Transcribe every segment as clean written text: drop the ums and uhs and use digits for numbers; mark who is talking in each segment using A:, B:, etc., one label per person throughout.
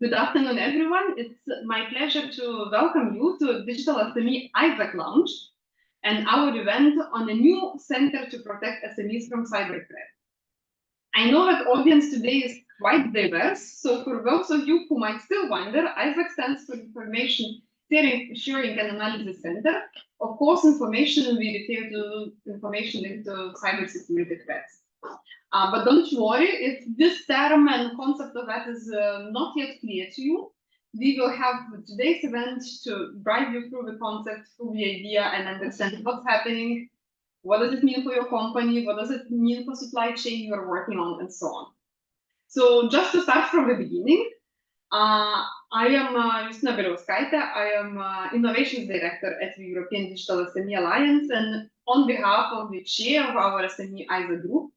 A: Good afternoon, everyone. It's my pleasure to welcome you to Digital SME ISAC Lounge and our event on a new Center to Protect SMEs from Cyber Threats. I know that audience today is quite diverse, so for those of you who might still wonder, ISAC stands for Information Sharing and Analysis Center. Of course, information will be referred to information into cybersecurity threats. But don't worry, if this term and concept of that is not yet clear to you, we will have today's event to drive you through the concept, through the idea, and understand what's happening, what does it mean for your company, what does it mean for supply chain you're working on, and so on. So just to start from the beginning, I am Justina Beliauskaitė. I am Innovations Director at the European Digital SME Alliance, and on behalf of the chair of our SME ISAC group,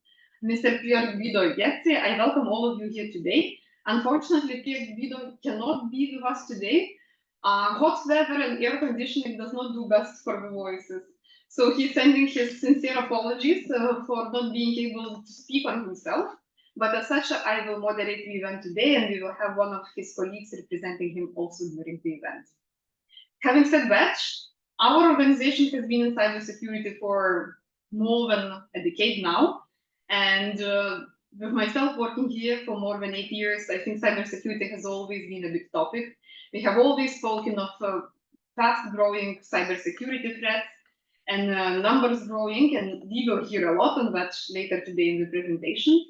A: Mr. Pier Guido Getzi, I welcome all of you here today. Unfortunately, Pier Guido cannot be with us today. Hot weather and air conditioning does not do best for the voices. So he's sending his sincere apologies for not being able to speak on himself. But as such, I will moderate the event today, and we will have one of his colleagues representing him also during the event. Having said that, our organization has been in cybersecurity for more than a decade now. And with myself working here for more than 8 years, I think cybersecurity has always been a big topic. We have always spoken of fast-growing cybersecurity threats and numbers growing, and we will hear a lot on that later today in the presentation.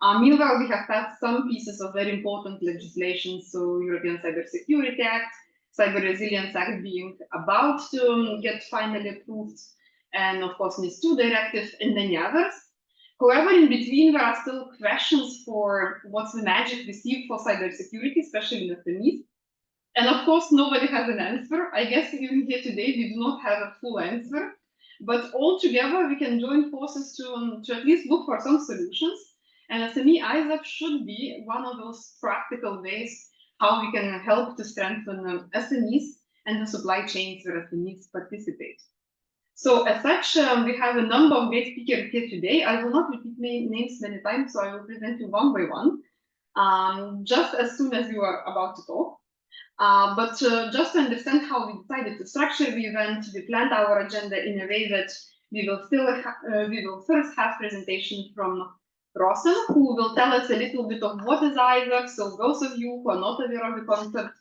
A: Meanwhile, we have passed some pieces of very important legislation, so European Cybersecurity Act, Cyber Resilience Act being about to get finally approved, and of course NIS2 directive and many others. However, in between, there are still questions for what's the magic we see for cybersecurity, especially in SMEs. And of course, nobody has an answer. I guess even here today, we do not have a full answer. But all together, we can join forces to at least look for some solutions. And SME ISAC should be one of those practical ways how we can help to strengthen SMEs and the supply chains where SMEs participate. So as such, we have a number of great speakers here today. I will not repeat names many times, so I will present you one by one, just as soon as you are about to talk. But just to understand how we decided to structure the event, we planned our agenda in a way that we will first have presentation from Rosen, who will tell us a little bit of what is ISAC. So those of you who are not aware of the concept,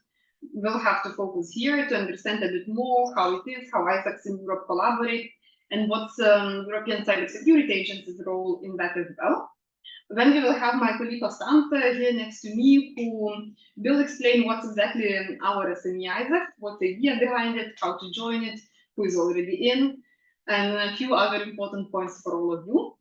A: we'll have to focus here to understand a bit more how it is, how ISACs in Europe collaborate, and what's European Cybersecurity Agency's role in that as well. Then we will have my colleague Constante here next to me, who will explain what's exactly our SME ISAC, what's the idea behind it, how to join it, who is already in, and a few other important points for all of you.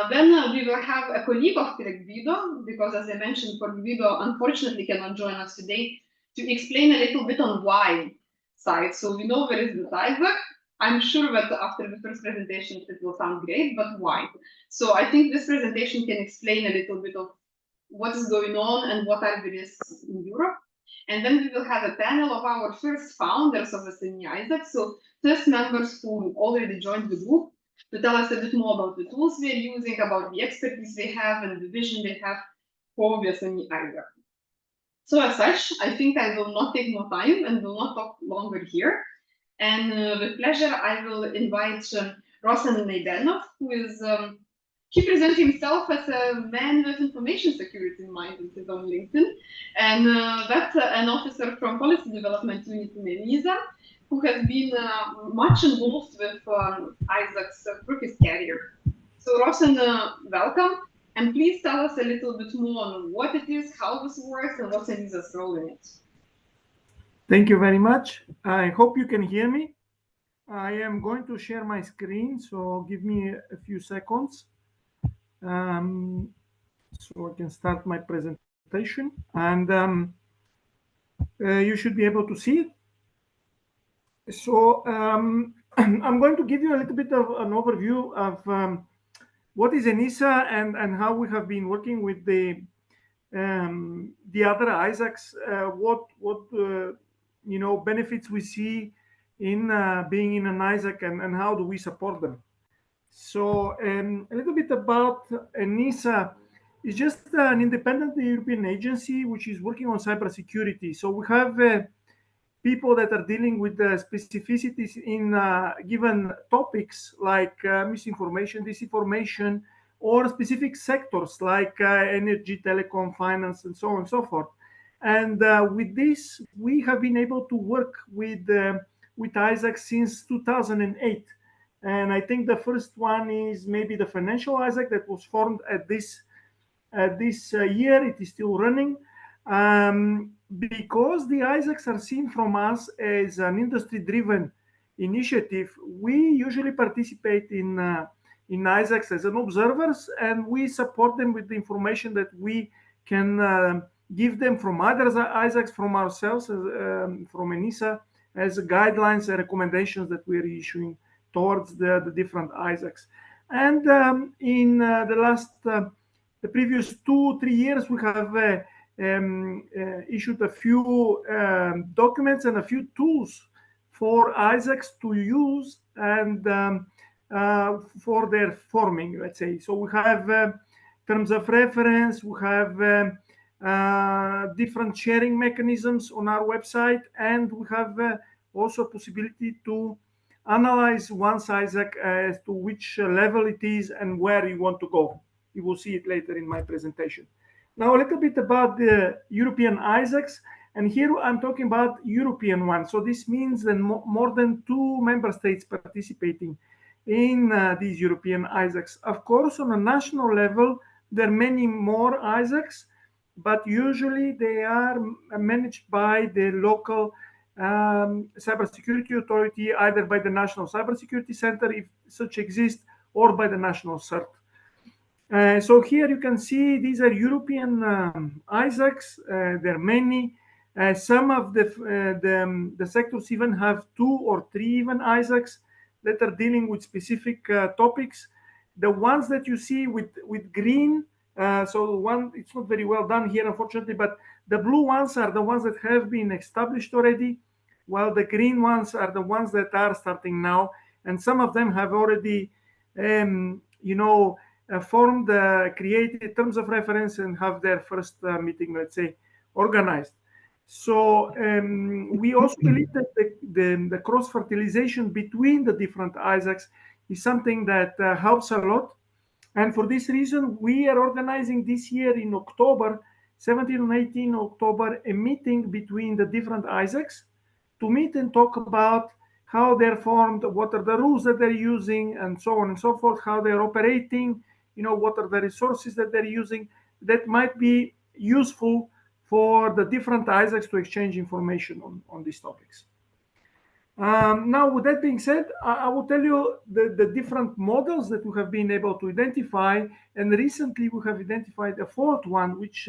A: Then we will have a colleague of Guido, because as I mentioned, Guido unfortunately cannot join us today, to explain a little bit on why side. So we know there is the ISAC. I'm sure that after the first presentation it will sound great, but why? So I think this presentation can explain a little bit of what is going on and what are the risks in Europe. And then we will have a panel of our first founders of SME ISAC, so first members who already joined the group, to tell us a bit more about the tools we're using, about the expertise they have and the vision they have for the SME ISAC. So as such, I think I will not take more time and will not talk longer here. And with pleasure, I will invite Rosen Neidenov, who is, he presents himself as a man with information security in mind in his own LinkedIn. And that's an officer from Policy Development Unit in ENISA, who has been much involved with ISACs through his career. So Rosen, welcome. And please tell us a little bit more on what it is, how this works, and what's ENISA's role in it.
B: Thank you very much. I hope you can hear me. I am going to share my screen, so give me a few seconds so I can start my presentation. And you should be able to see it. So I'm going to give you a little bit of an overview of what is ENISA and how we have been working with the other ISACs, what benefits we see in being in an ISAC and how do we support them. So a little bit about ENISA. is just an independent European agency which is working on cybersecurity. So we have people that are dealing with the specificities in given topics like misinformation, disinformation, or specific sectors like energy, telecom, finance, and so on and so forth. And with this, we have been able to work with ISAC since 2008. And I think the first one is maybe the financial ISAC that was formed at this year. It is still running. Because the ISACs are seen from us as an industry-driven initiative, we usually participate in ISACs as an observers, and we support them with the information that we can give them from others ISACs, from ourselves, from ENISA, as guidelines and recommendations that we are issuing towards the different ISACs. And in the previous 2-3 years, we have issued a few documents and a few tools for ISACs to use and for their forming, let's say. So we have terms of reference, we have different sharing mechanisms on our website, and we have also a possibility to analyze one's ISAC as to which level it is and where you want to go. You will see it later in my presentation. Now, a little bit about the European ISACs, and here I'm talking about European ones. So this means that more than 2 member states participating in these European ISACs. Of course, on a national level, there are many more ISACs, but usually they are managed by the local cybersecurity authority, either by the National Cybersecurity Center, if such exists, or by the National CERT. So here you can see these are European ISACs. There are many. Some of the sectors even have 2 or 3 even ISACs that are dealing with specific topics. The ones that you see with green, so one, it's not very well done here, unfortunately, but the blue ones are the ones that have been established already, while the green ones are the ones that are starting now. And some of them have already, formed, created terms of reference and have their first meeting, let's say, organized. So we also believe that the cross-fertilization between the different ISACs is something that helps a lot. And for this reason, we are organizing this year in October, 17 and 18 October, a meeting between the different ISACs to meet and talk about how they're formed, what are the rules that they're using, and so on and so forth, how they're operating, what are the resources that they're using that might be useful for the different ISACs to exchange information on these topics. Now, with that being said, I will tell you the different models that we have been able to identify. And recently we have identified a 4th one, which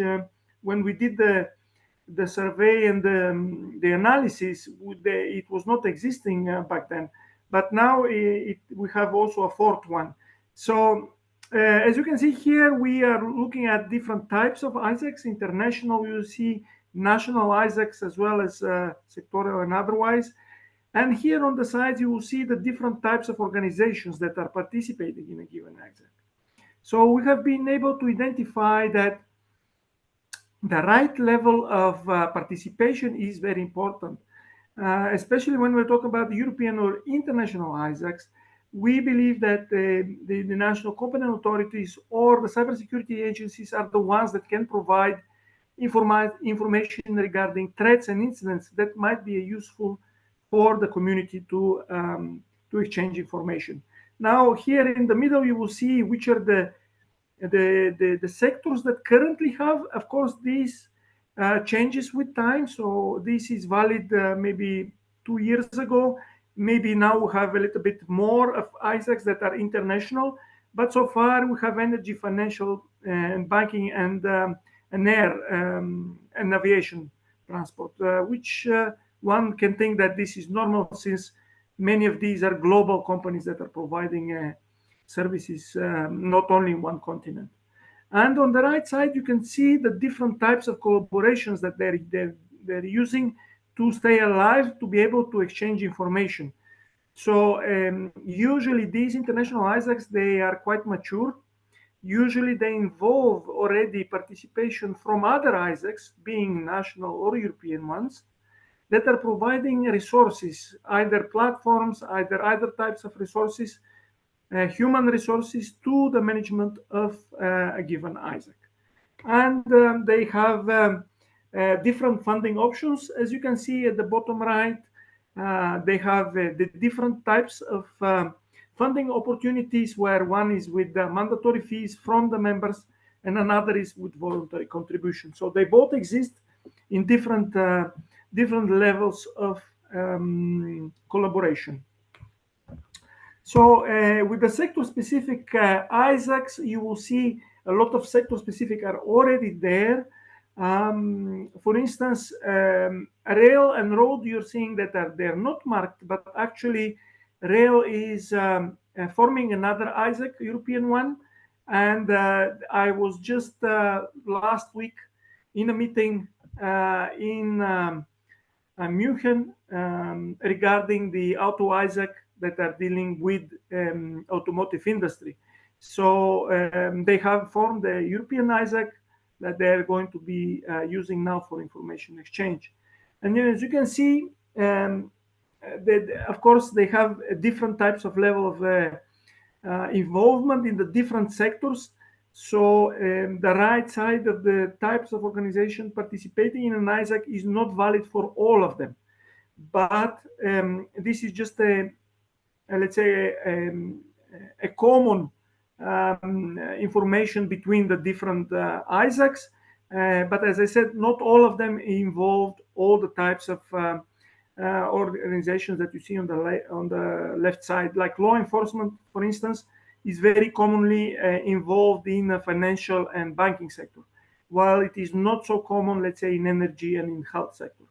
B: when we did the survey and the analysis, it was not existing back then. But now we have also a 4th one. So as you can see here, we are looking at different types of ISACs. International, you see national ISACs as well as sectorial and otherwise. And here on the sides, you will see the different types of organizations that are participating in a given ISAC. So we have been able to identify that the right level of participation is very important, especially when we're talking about the European or international ISACs. We believe that the national competent authorities or the cybersecurity agencies are the ones that can provide information regarding threats and incidents that might be useful for the community to exchange information. Now, here in the middle, you will see which are the sectors that currently have. Of course, these changes with time. So this is valid maybe 2 years ago. Maybe now we have a little bit more of ISACs that are international. But so far, we have energy, financial, and banking, and air and aviation transport, which one can think that this is normal since many of these are global companies that are providing services not only in one continent. And on the right side, you can see the different types of collaborations that they're using to stay alive, to be able to exchange information. So usually these international ISACs, they are quite mature. Usually they involve already participation from other ISACs, being national or European ones, that are providing resources, either platforms, either other types of resources, human resources to the management of a given ISAC. And they have different funding options. As you can see at the bottom right, they have the different types of funding opportunities, where one is with the mandatory fees from the members and another is with voluntary contribution. So they both exist in different levels of collaboration. So with the sector-specific ISACs, you will see a lot of sector-specific are already there. For instance, rail and road, you're seeing that they're not marked, but actually rail is forming another ISAC, European one. And I was just last week in a meeting in München regarding the auto ISAC that are dealing with automotive industry. So they have formed the European ISAC that they're going to be using now for information exchange. And as you can see, of course, they have different types of level of involvement in the different sectors. So the right side of the types of organization participating in an ISAC is not valid for all of them. But this is just let's say, a common information between the different ISACs. But as I said, not all of them involved all the types of organizations that you see on the left side, like law enforcement, for instance, is very commonly involved in the financial and banking sector, while it is not so common, let's say, in energy and in health sector.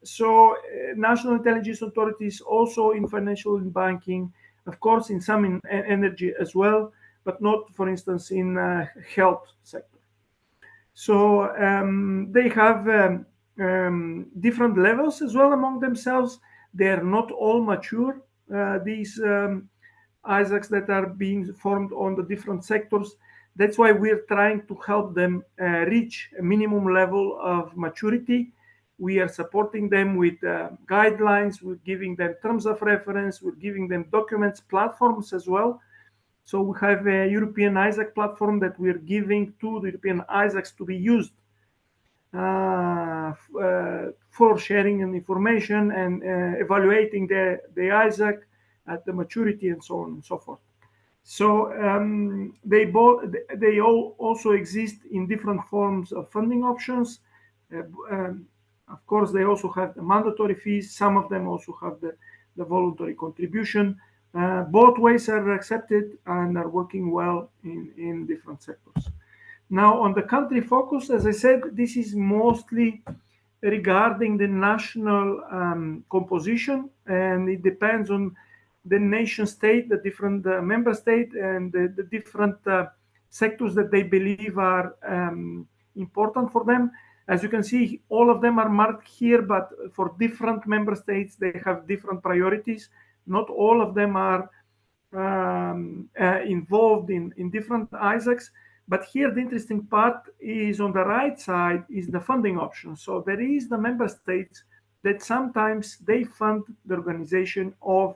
B: So national intelligence authorities also in financial and banking, of course, in some in energy as well, but not, for instance, in health sector. So they have different levels as well among themselves. They are not all mature, these ISACs that are being formed on the different sectors. That's why we're trying to help them reach a minimum level of maturity. We are supporting them with guidelines, we're giving them terms of reference, we're giving them documents, platforms as well. So we have a European ISAC platform that we're giving to the European ISACs to be used for sharing and information and evaluating the ISAC at the maturity and so on and so forth. So they all also exist in different forms of funding options. Of course, they also have the mandatory fees. Some of them also have the voluntary contribution. Both ways are accepted and are working well in different sectors. Now, on the country focus, as I said, this is mostly regarding the national composition, and it depends on the nation state, the different member state, and the different sectors that they believe are important for them. As you can see, all of them are marked here, but for different member states, they have different priorities. Not all of them are involved in different ISACs. But here, the interesting part is on the right side is the funding option. So there is the member states that sometimes they fund the organization of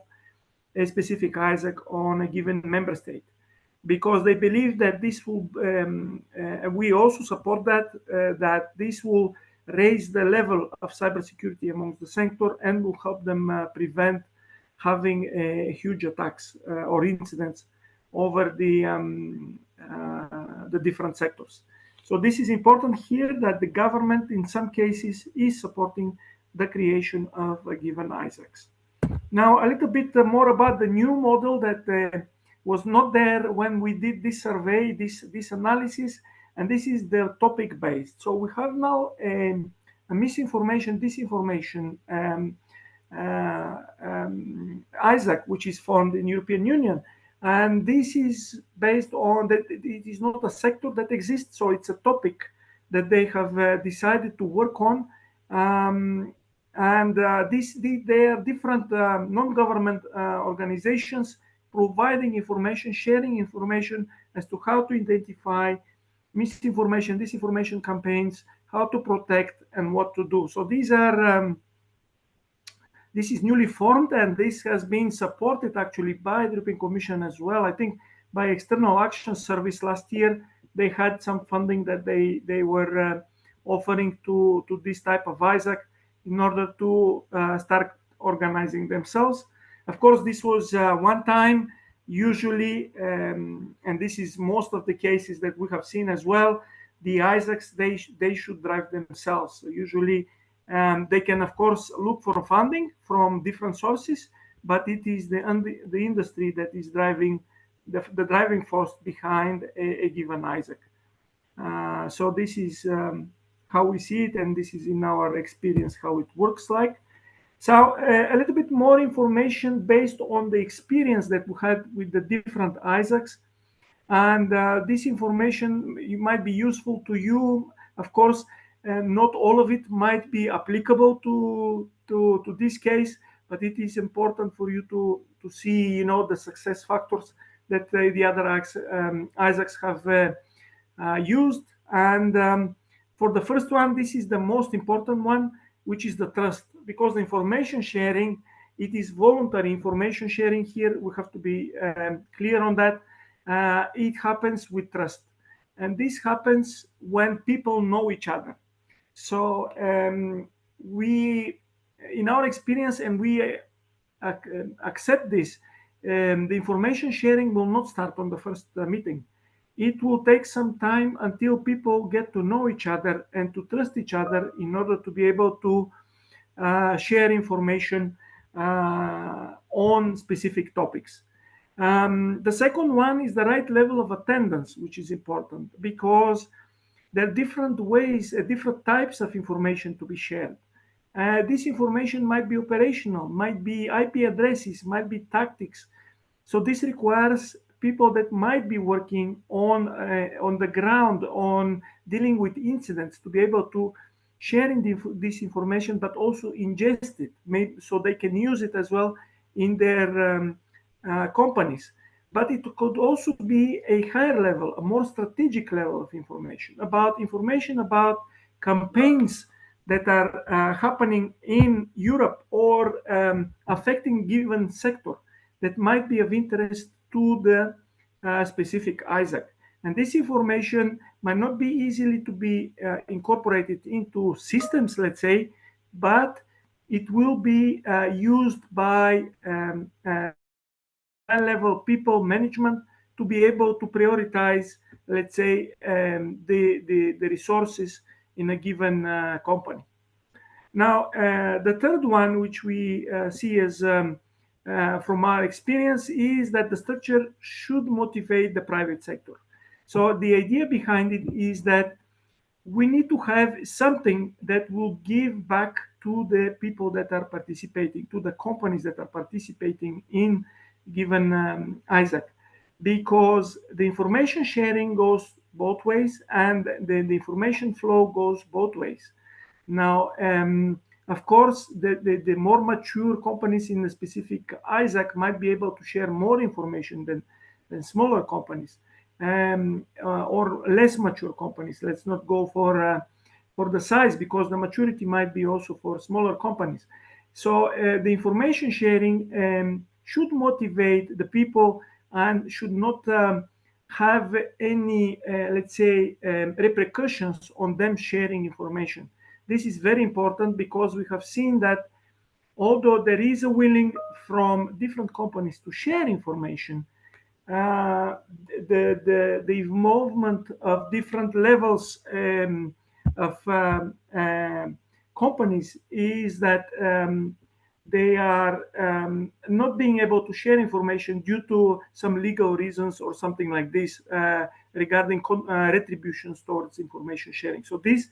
B: a specific ISAC on a given member state, because they believe that this will, we also support that this will raise the level of cybersecurity amongst the sector and will help them prevent having huge attacks or incidents over the different sectors. So this is important here, that the government in some cases is supporting the creation of a given ISACs. Now, a little bit more about the new model that was not there when we did this survey, this analysis, and this is the topic based. So we have now a misinformation, disinformation ISAC, which is formed in European Union. And this is based on that it is not a sector that exists, so it's a topic that they have decided to work on. They are different non-government organizations providing information, sharing information as to how to identify misinformation, disinformation campaigns, how to protect, and what to do. So this is newly formed, and this has been supported actually by the European Commission as well. I think by External Action Service last year, they had some funding that they were offering to this type of ISAC in order to start organizing themselves. Of course, this was one time. Usually, and this is most of the cases that we have seen as well, the ISACs, they should drive themselves. So usually they can, of course, look for funding from different sources, but it is the industry that is driving the driving force behind a given ISAC. So this is how we see it, and this is in our experience how it works like. So a little bit more information based on the experience that we had with the different ISACs. And this information might be useful to you. Of course, not all of it might be applicable to this case, but it is important for you to see, you know, the success factors that the other ISACs have used. And for the first one, this is the most important one, which is the trust, because the information sharing, it is voluntary information sharing here. We have to be clear on that. It happens with trust, and this happens when people know each other. So we, in our experience, and we accept this, the information sharing will not start on the first meeting. It will take some time until people get to know each other and to trust each other in order to be able to share information on specific topics. The second one is the right level of attendance, which is important because there are different ways, different types of information to be shared. This information might be operational, might be IP addresses, might be tactics. So this requires people that might be working on the ground, on dealing with incidents, to be able to sharing this information, but also ingest it, so they can use it as well in their companies. But it could also be a higher level, a more strategic level of information about campaigns that are happening in Europe or affecting given sector that might be of interest to the specific ISAC. And this information might not be easily to be incorporated into systems, let's say, but it will be used by high-level people management to be able to prioritize, let's say, the resources in a given company. Now, the third one, which we see as from our experience, is that the structure should motivate the private sector. So the idea behind it is that we need to have something that will give back to the people that are participating, to the companies that are participating in given ISAC, because the information sharing goes both ways and the information flow goes both ways. Now, of course, the more mature companies in a specific ISAC might be able to share more information than smaller companies, or less mature companies. Let's not go for the size, because the maturity might be also for smaller companies. So the information sharing should motivate the people and should not have any, let's say, repercussions on them sharing information. This is very important because we have seen that although there is a willing from different companies to share information, the involvement of different levels of companies is that they are not being able to share information due to some legal reasons or something like this regarding retributions towards information sharing. So this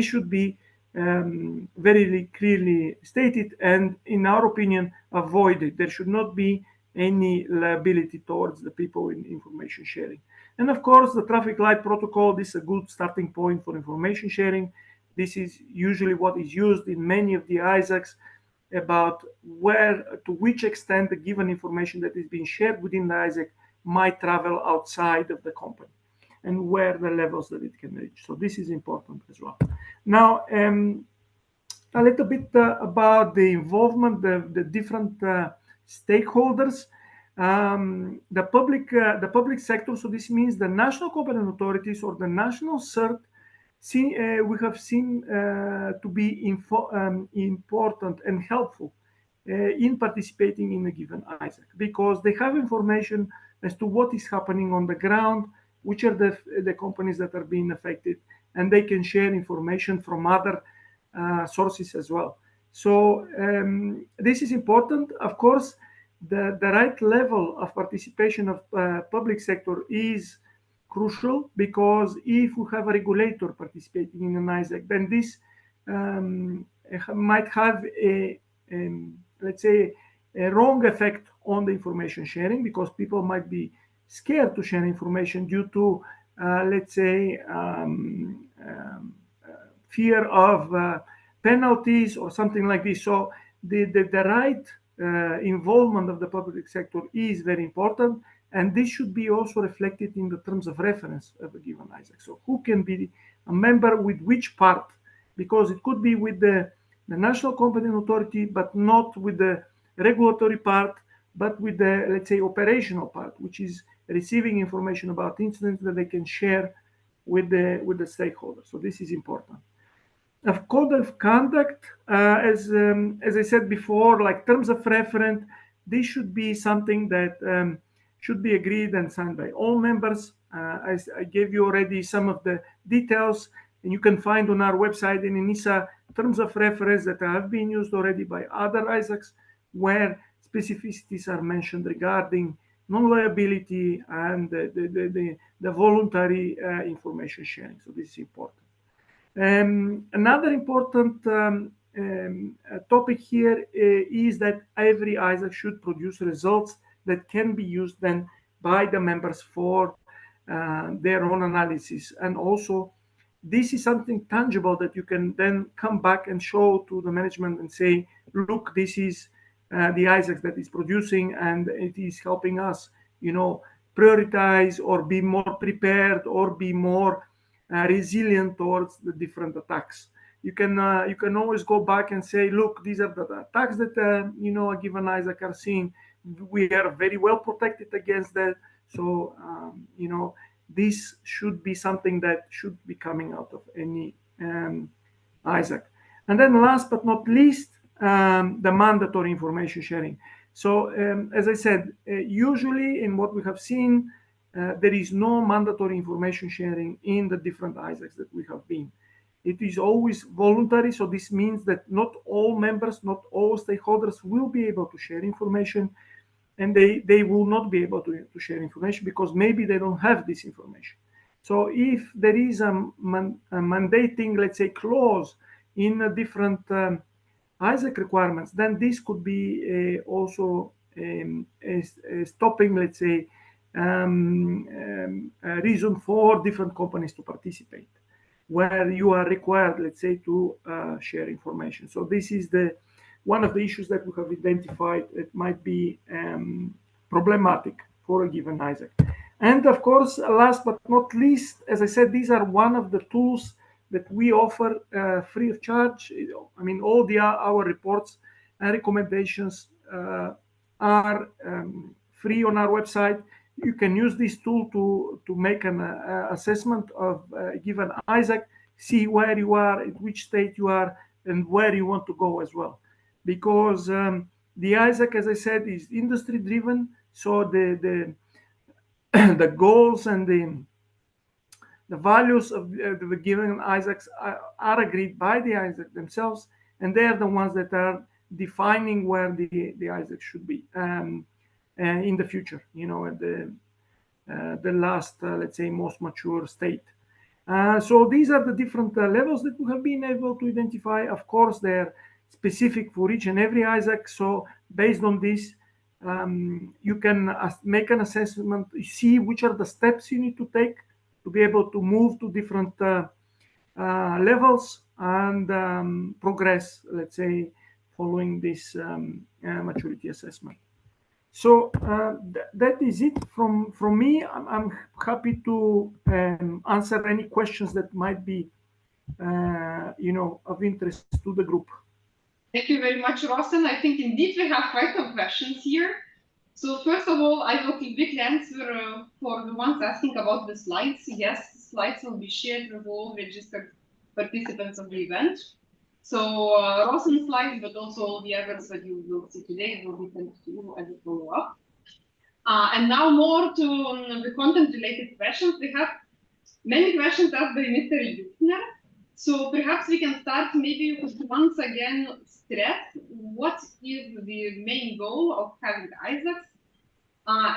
B: should be very clearly stated and, in our opinion, avoided. There should not be any liability towards the people in information sharing. And of course, the traffic light protocol, this is a good starting point for information sharing. This is usually what is used in many of the ISACs about to which extent the given information that is being shared within the ISAC might travel outside of the company and where the levels that it can reach. So this is important as well. Now, a little bit about the involvement, the different stakeholders. The public sector, so this means the national competent authorities or the national CERT, we have seen to be important and helpful in participating in a given ISAC, because they have information as to what is happening on the ground, which are the companies that are being affected, and they can share information from other sources as well. So this is important. Of course, the right level of participation of public sector is crucial, because if we have a regulator participating in an ISAC, then this might have let's say, a wrong effect on the information sharing, because people might be scared to share information due to, let's say, fear of penalties or something like this. So the right involvement of the public sector is very important, and this should be also reflected in the terms of reference of a given ISAC. So who can be a member with which part, because it could be with the national competent authority, but not with the regulatory part, but with the, let's say, operational part, which is receiving information about incidents that they can share with the stakeholders. So this is important. Of code of conduct, as I said before, like terms of reference, this should be something that should be agreed and signed by all members. I gave you already some of the details, and you can find on our website in ENISA terms of reference that have been used already by other ISACs, where specificities are mentioned regarding non-liability and the voluntary information sharing. So this is important. Another important topic here is that every ISAC should produce results that can be used then by the members for their own analysis. And also, this is something tangible that you can then come back and show to the management and say, look, this is the ISAC that is producing, and it is helping us, prioritize or be more prepared or be more resilient towards the different attacks. You can always go back and say, look, these are the attacks that a given ISAC are seeing. We are very well protected against that. So this should be something that should be coming out of any ISAC. And then last but not least, the mandatory information sharing. So as I said, usually in what we have seen, there is no mandatory information sharing in the different ISACs that we have been. It is always voluntary, so this means that not all members, not all stakeholders will be able to share information, and they will not be able to share information because maybe they don't have this information. So if there is a mandating, let's say, clause in a different ISAC requirements, then this could be also stopping, let's say, a reason for different companies to participate, where you are required, let's say, to share information. So this is one of the issues that we have identified that might be problematic for a given ISAC. And of course, last but not least, as I said, these are one of the tools that we offer free of charge. I mean, all our reports and recommendations are free on our website. You can use this tool to make an assessment of a given ISAC, see where you are, at which state you are, and where you want to go as well. Because the ISAC, as I said, is industry driven, so the the goals and the values of the given ISACs are agreed by the ISAC themselves, and they are the ones that are defining where the ISAC should be in the future, at the last, let's say, most mature state. So these are the different levels that we have been able to identify. Of course, they're specific for each and every ISAC. So based on this, you can make an assessment, see which are the steps you need to take to be able to move to different levels and progress, let's say, following this maturity assessment. So that is it from me. I'm happy to answer any questions that might be, of interest to the group.
A: Thank you very much, Rosen. I think indeed we have quite some questions here. So first of all, I will quickly answer for the ones asking about the slides. Yes, the slides will be shared with all registered participants of the event. So Rosen's slides, but also all the others that you will see today will be sent to you as a follow-up. And now more to the content-related questions. We have many questions asked by Mr. Yukner. So perhaps we can start maybe with once again stress what is the main goal of having ISACs,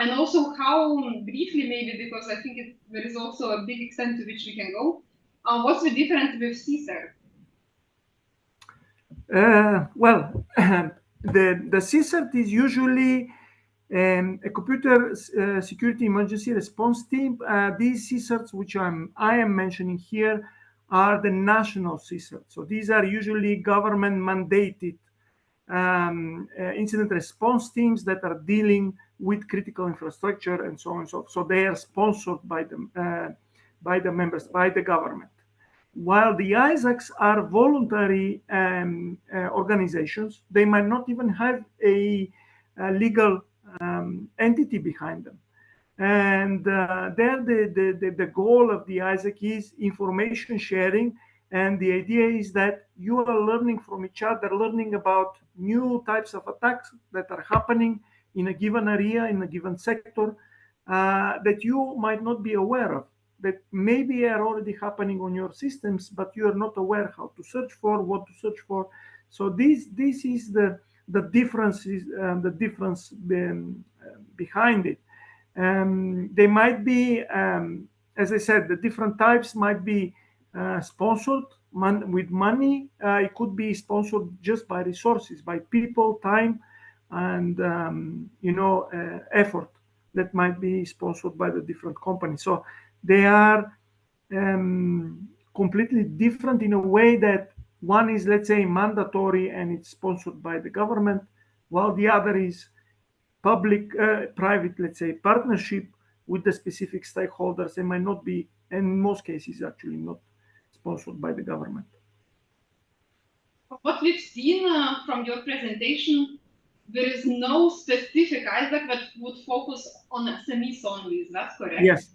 A: and also how briefly maybe, because I think there is also a big extent to which we can go. What's the difference with CSER?
B: Well, the CSERT is usually a computer security emergency response team. These CSERTs, which I am mentioning here, are the national CSERTs. So these are usually government mandated incident response teams that are dealing with critical infrastructure and so on and so forth. So they are sponsored by the members, by the government. While the ISACs are voluntary organizations, they might not even have a legal entity behind them. And there, the goal of the ISAC is information sharing. And the idea is that you are learning from each other, learning about new types of attacks that are happening in a given area, in a given sector, that you might not be aware of, that maybe are already happening on your systems, but you are not aware how to search for, what to search for. So this is the difference behind it. They might be, as I said, the different types might be sponsored with money. It could be sponsored just by resources, by people, time, and effort that might be sponsored by the different companies. So they are completely different in a way that one is, let's say, mandatory and it's sponsored by the government, while the other is public-private, let's say, partnership with the specific stakeholders. They might not be, and in most cases, actually not sponsored by the government.
A: What we've seen from your presentation, there is no specific ISAC that would focus on SMEs only. Is that correct?
B: Yes.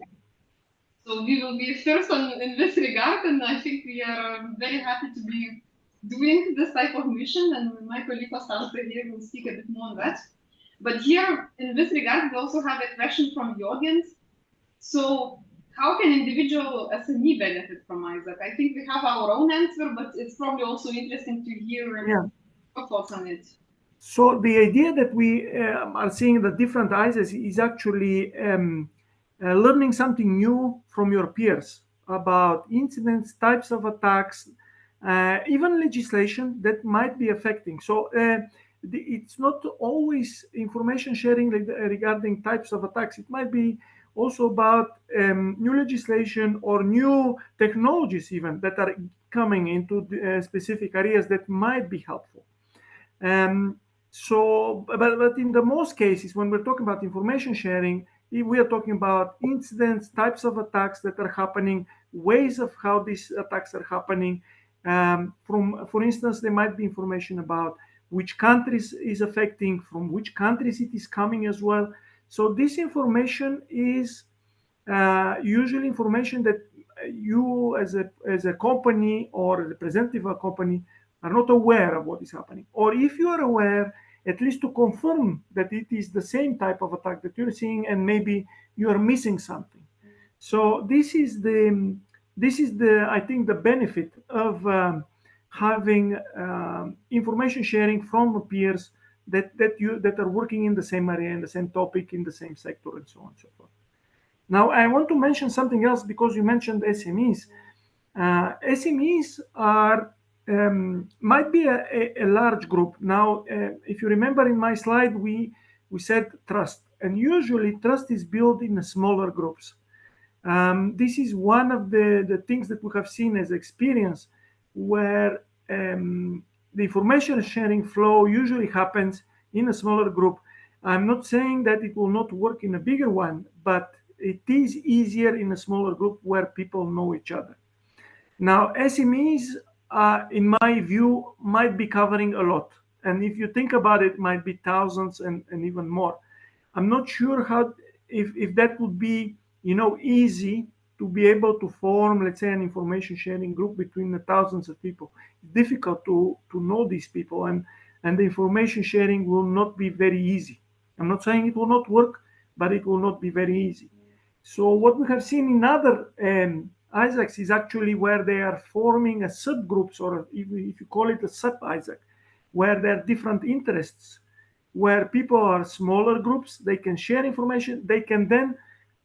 A: So we will be first in this regard, and I think we are very happy to be doing this type of mission. And my colleague Constanze here will speak a bit more on that. But here, in this regard, we also have a question from the audience. So how can individual SME benefit from ISAC? I think we have our own answer, but it's probably also interesting to hear your thoughts on it.
B: So the idea that we are seeing the different ISACs is actually learning something new from your peers about incidents, types of attacks, even legislation that might be affecting. So it's not always information sharing regarding types of attacks. It might be also about new legislation or new technologies even that are coming into specific areas that might be helpful. So, but in the most cases, when we're talking about information sharing, we are talking about incidents, types of attacks that are happening, ways of how these attacks are happening. For instance, there might be information about which countries is affecting, from which countries it is coming as well. So this information is usually information that you as a company or a representative of a company are not aware of what is happening. Or if you are aware, at least to confirm that it is the same type of attack that you're seeing and maybe you are missing something. So this is the I think the benefit of having information sharing from peers that are working in the same area, in the same topic, in the same sector, and so on and so forth. Now, I want to mention something else because you mentioned SMEs. SMEs are might be a large group. Now, if you remember in my slide, we said trust, and usually trust is built in smaller groups. This is one of the things that we have seen as experience, where the information sharing flow usually happens in a smaller group. I'm not saying that it will not work in a bigger one, but it is easier in a smaller group where people know each other. Now, SMEs, in my view, might be covering a lot. And if you think about it, might be thousands and even more. I'm not sure how if that would be, easy to be able to form, let's say, an information sharing group between the thousands of people. It's difficult to know these people, and the information sharing will not be very easy. I'm not saying it will not work, but it will not be very easy. So what we have seen in other ISACs is actually where they are forming a subgroups, or if you call it a sub ISAC, where there are different interests, where people are smaller groups, they can share information, they can then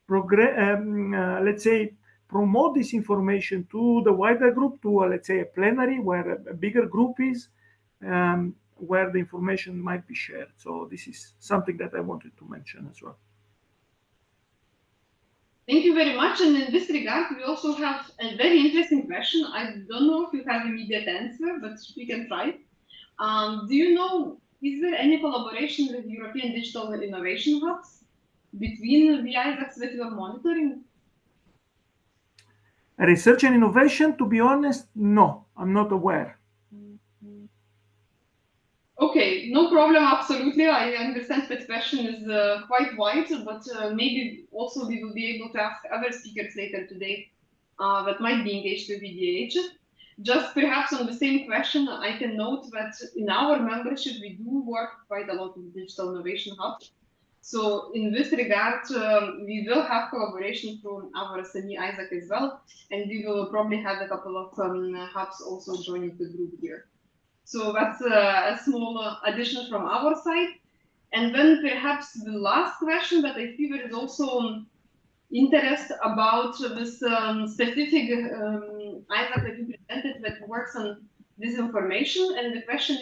B: let's say, promote this information to the wider group, to let's say a plenary where a bigger group is, where the information might be shared. So this is something that I wanted to mention as well.
A: Thank you very much. And in this regard, we also have a very interesting question. I don't know if you have immediate answer, but we can try. Do you know, is there any collaboration with European digital innovation hubs between the ISACs that you are monitoring?
B: Research and innovation, to be honest, no, I'm not aware.
A: Okay, no problem, absolutely. I understand that question is quite wide, but maybe also we will be able to ask other speakers later today that might be engaged with VDH. Just perhaps on the same question, I can note that in our membership, we do work quite a lot with digital innovation hubs. So in this regard, we will have collaboration through our SME ISAC as well, and we will probably have a couple of hubs also joining the group here. So that's a small addition from our side. And then perhaps the last question that I see there is also interest about this specific ISAC that you presented that works on disinformation. And the question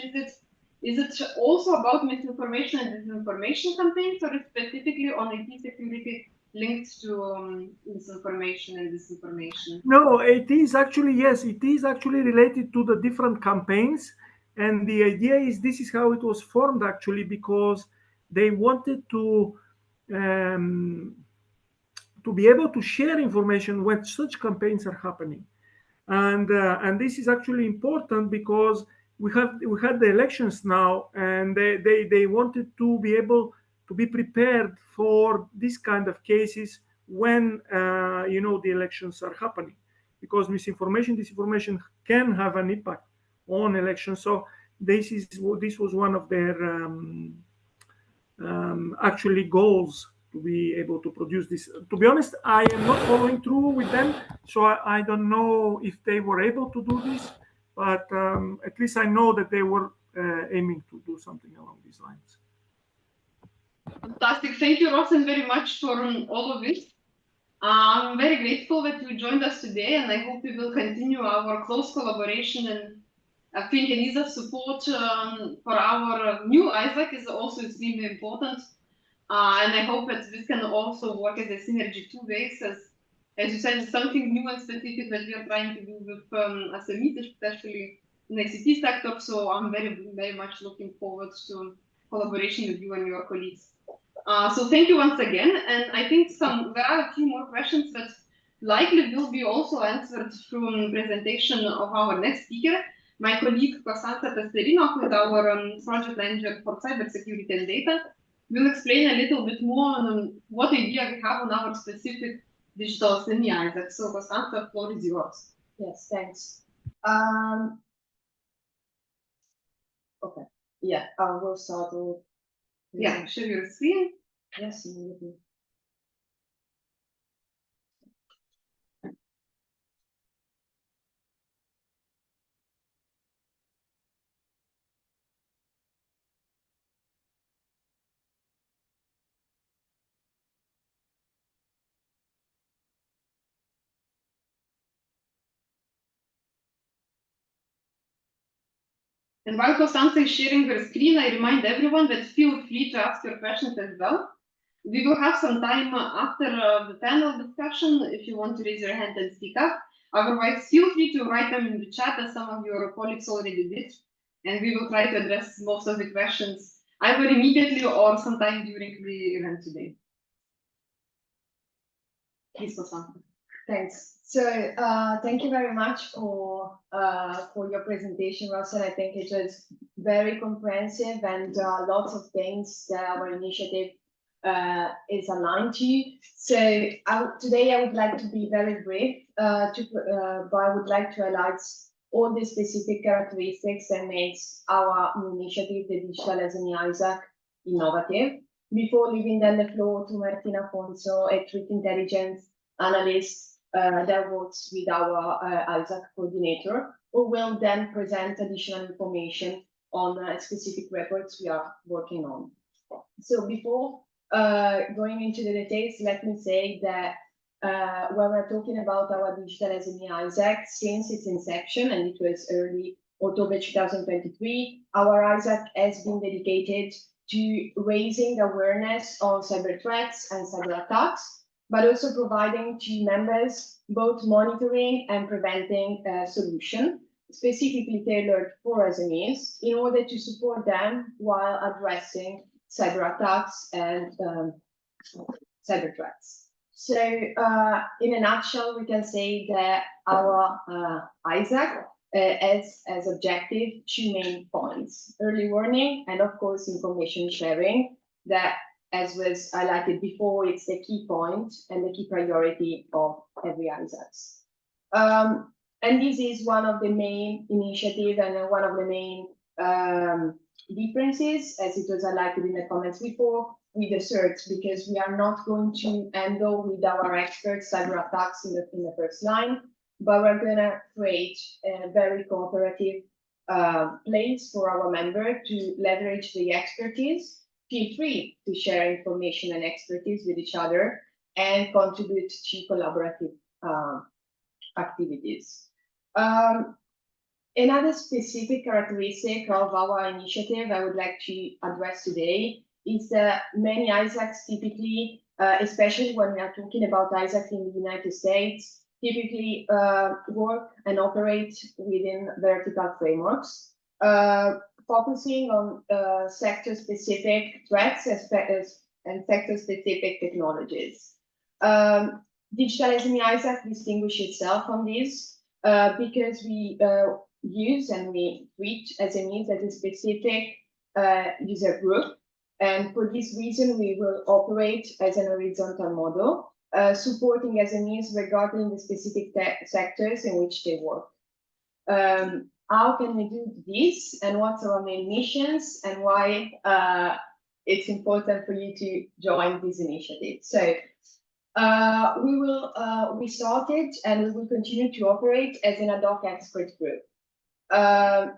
A: is it also about misinformation and disinformation campaigns, or specifically on IT security linked to misinformation and disinformation?
B: No, it is actually, yes, it is actually related to the different campaigns. And the idea is this is how it was formed actually, because they wanted to be able to share information when such campaigns are happening. And this is actually important because we had the elections now, and they wanted to be able to be prepared for this kind of cases when the elections are happening, because misinformation, disinformation can have an impact on elections. So this was one of their actually goals, to be able to produce this. To be honest, I am not following through with them, so I don't know if they were able to do this, but at least I know that they were aiming to do something along these lines.
A: Fantastic. Thank you, Rosen, very much for all of this. I'm very grateful that you joined us today, and I hope we will continue our close collaboration. And I think Elisa's support for our new ISAC is also extremely important. And I hope that this can also work as a synergy two ways, as you said, something new and specific that we are trying to do with SMEs, especially in the ICT sector. So I'm very, very much looking forward to collaboration with you and your colleagues. So thank you once again. And I think there are a few more questions that likely will be also answered through presentation of our next speaker. My colleague Constanța Pesterinov, with our project manager for cybersecurity and data, will explain a little bit more on what idea we have on our specific digital SME ISAC. So Constanța, the floor is yours.
C: Yes, thanks. Okay, yeah, we'll start with...
A: Yeah, share your screen.
C: Yes, immediately.
A: And while Constanța is sharing her screen, I remind everyone that feel free to ask your questions as well. We will have some time after the panel discussion if you want to raise your hand and speak up. Otherwise, feel free to write them in the chat, as some of your colleagues already did. And we will try to address most of the questions either immediately or sometime during the event today. Please, Susanna.
C: Thanks. So thank you very much for your presentation, Russell. I think it was very comprehensive and lots of things that our initiative is aligned to. So today I would like to be very brief, but I would like to highlight all the specific characteristics that makes our initiative, the Digital SME ISAC, innovative. Before leaving then the floor to Martina Afonso, a threat intelligence analyst that works with our ISAC coordinator, who will then present additional information on specific reports we are working on. So before going into the details, let me say that when we're talking about our Digital SME ISAC, since its inception, and it was early October 2023, our ISAC has been dedicated to raising awareness on cyber threats and cyber attacks, but also providing to members both monitoring and preventing solution, specifically tailored for SMEs, in order to support them while addressing cyber attacks and cyber threats. So in a nutshell, we can say that our ISAC has as objective two main points: early warning and, of course, information sharing. That, as was highlighted before, it's the key point and the key priority of every ISAC. And this is one of the main initiatives and one of the main differences, as it was highlighted in the comments before, with the CERT, because we are not going to handle with our experts cyber attacks in the first line, but we're going to create a very cooperative place for our member to leverage the expertise. Feel free to share information and expertise with each other and contribute to collaborative activities. Another specific characteristic of our initiative I would like to address today is that many ISACs typically, especially when we are talking about ISACs in the United States, typically work and operate within vertical frameworks, focusing on sector-specific threats and sector-specific technologies. Digital SME ISAC distinguishes itself from this because we use and we treat SMEs as a specific user group. And for this reason, we will operate as an horizontal model, supporting SMEs regarding the specific sectors in which they work. How can we do this, and what's our main missions, and why it's important for you to join this initiative? So we started and we will continue to operate as an ad hoc expert group.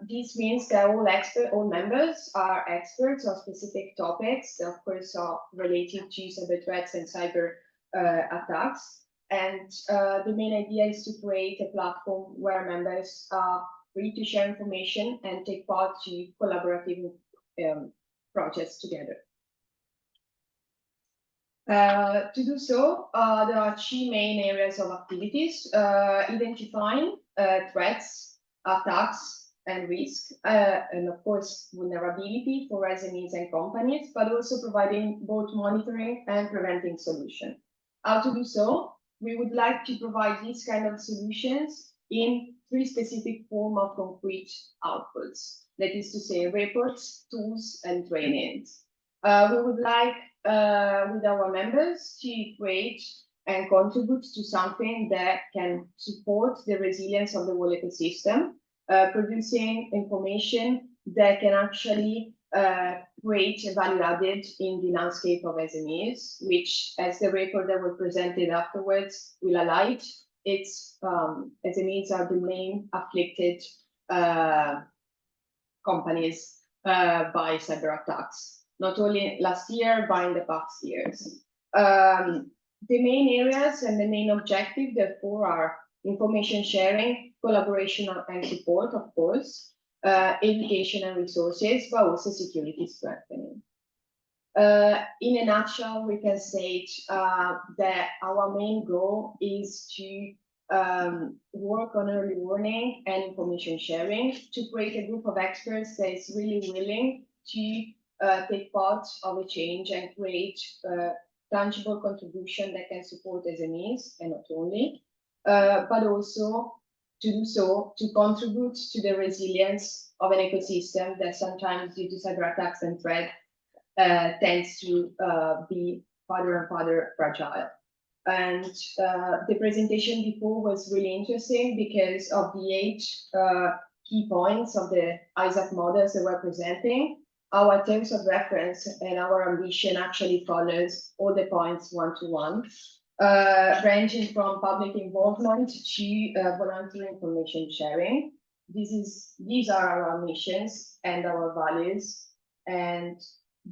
C: This means that all members are experts on specific topics, of course, are related to cyber threats and cyber attacks. And the main idea is to create a platform where members are free to share information and take part to collaborative projects together. To do so, there are two main areas of activities: identifying threats, attacks, and risk, and of course, vulnerability for SMEs and companies, but also providing both monitoring and preventing solution. How to do so? We would like to provide these kind of solutions in three specific forms of concrete outputs. That is to say, reports, tools, and trainings. We would like, with our members, to create and contribute to something that can support the resilience of the whole ecosystem, producing information that can actually create a value added in the landscape of SMEs, which, as the report that was presented afterwards will highlight, it's SMEs are the main afflicted companies by cyber attacks, not only last year, but in the past years. The main areas and the main objective, therefore, are information sharing, collaboration and support, of course, education and resources, but also security strengthening. In a nutshell, we can state that our main goal is to work on early warning and information sharing to create a group of experts that is really willing to take part of a change and create tangible contribution that can support SMEs, and not only, but also to do so to contribute to the resilience of an ecosystem that sometimes, due to cyber attacks and threat, tends to be further and further fragile. And the presentation before was really interesting because of the 8 key points of the ISAC models that we're presenting. Our terms of reference and our ambition actually follows all the points one-to-one, ranging from public involvement to voluntary information sharing. These are our missions and our values, and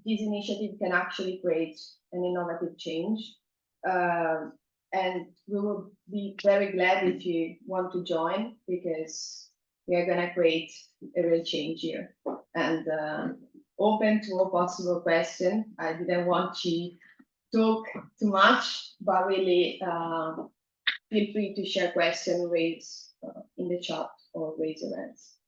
C: this initiative can actually create an innovative change. And we will be very glad if you want to join, because we are going to create a real change here. And open to all possible questions. I didn't want to talk too much, but really feel free to share questions, raise in the chat or raise your hands.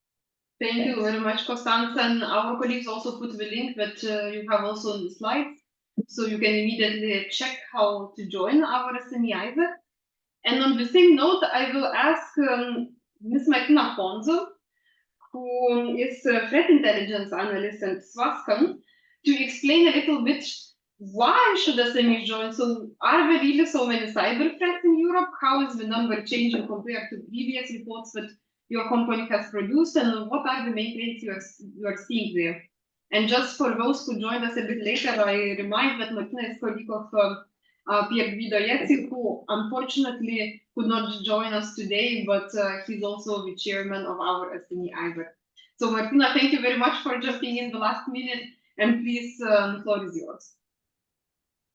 A: Thank you very much, Costanza. And our colleagues also put the link that you have also in the slides, so you can immediately check how to join our SME ISAC. And on the same note, I will ask Ms. Martina Ponzo, who is a threat intelligence analyst at Swascom, to explain a little bit why should SMEs join. So are there really so many cyber threats in Europe? How is the number changing compared to previous reports that your company has produced, and what are the main trends you are seeing there? And just for those who joined us a bit later, I remind that Martina is colleague of Pier Guido Iezzi, who unfortunately could not join us today, but he's also the chairman of our SME ISAC. So Martina, thank you very much for jumping in the last minute, and please, the floor is yours.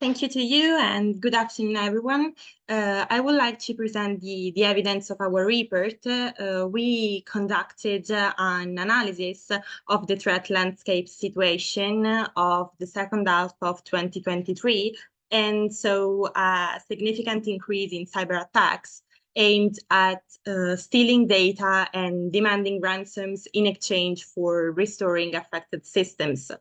D: Thank you to you, and good afternoon, everyone. I would like to present the evidence of our report. We conducted an analysis of the threat landscape situation of the second half of 2023, and so a significant increase in cyber attacks aimed at stealing data and demanding ransoms in exchange for restoring affected systems.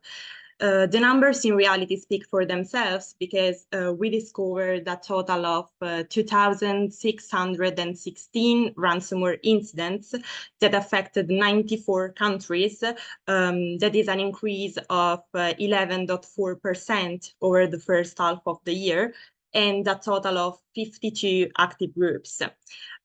D: The numbers in reality speak for themselves, because we discovered a total of 2,616 ransomware incidents that affected 94 countries. That is an increase of 11.4% over the first half of the year, and a total of 52 active groups.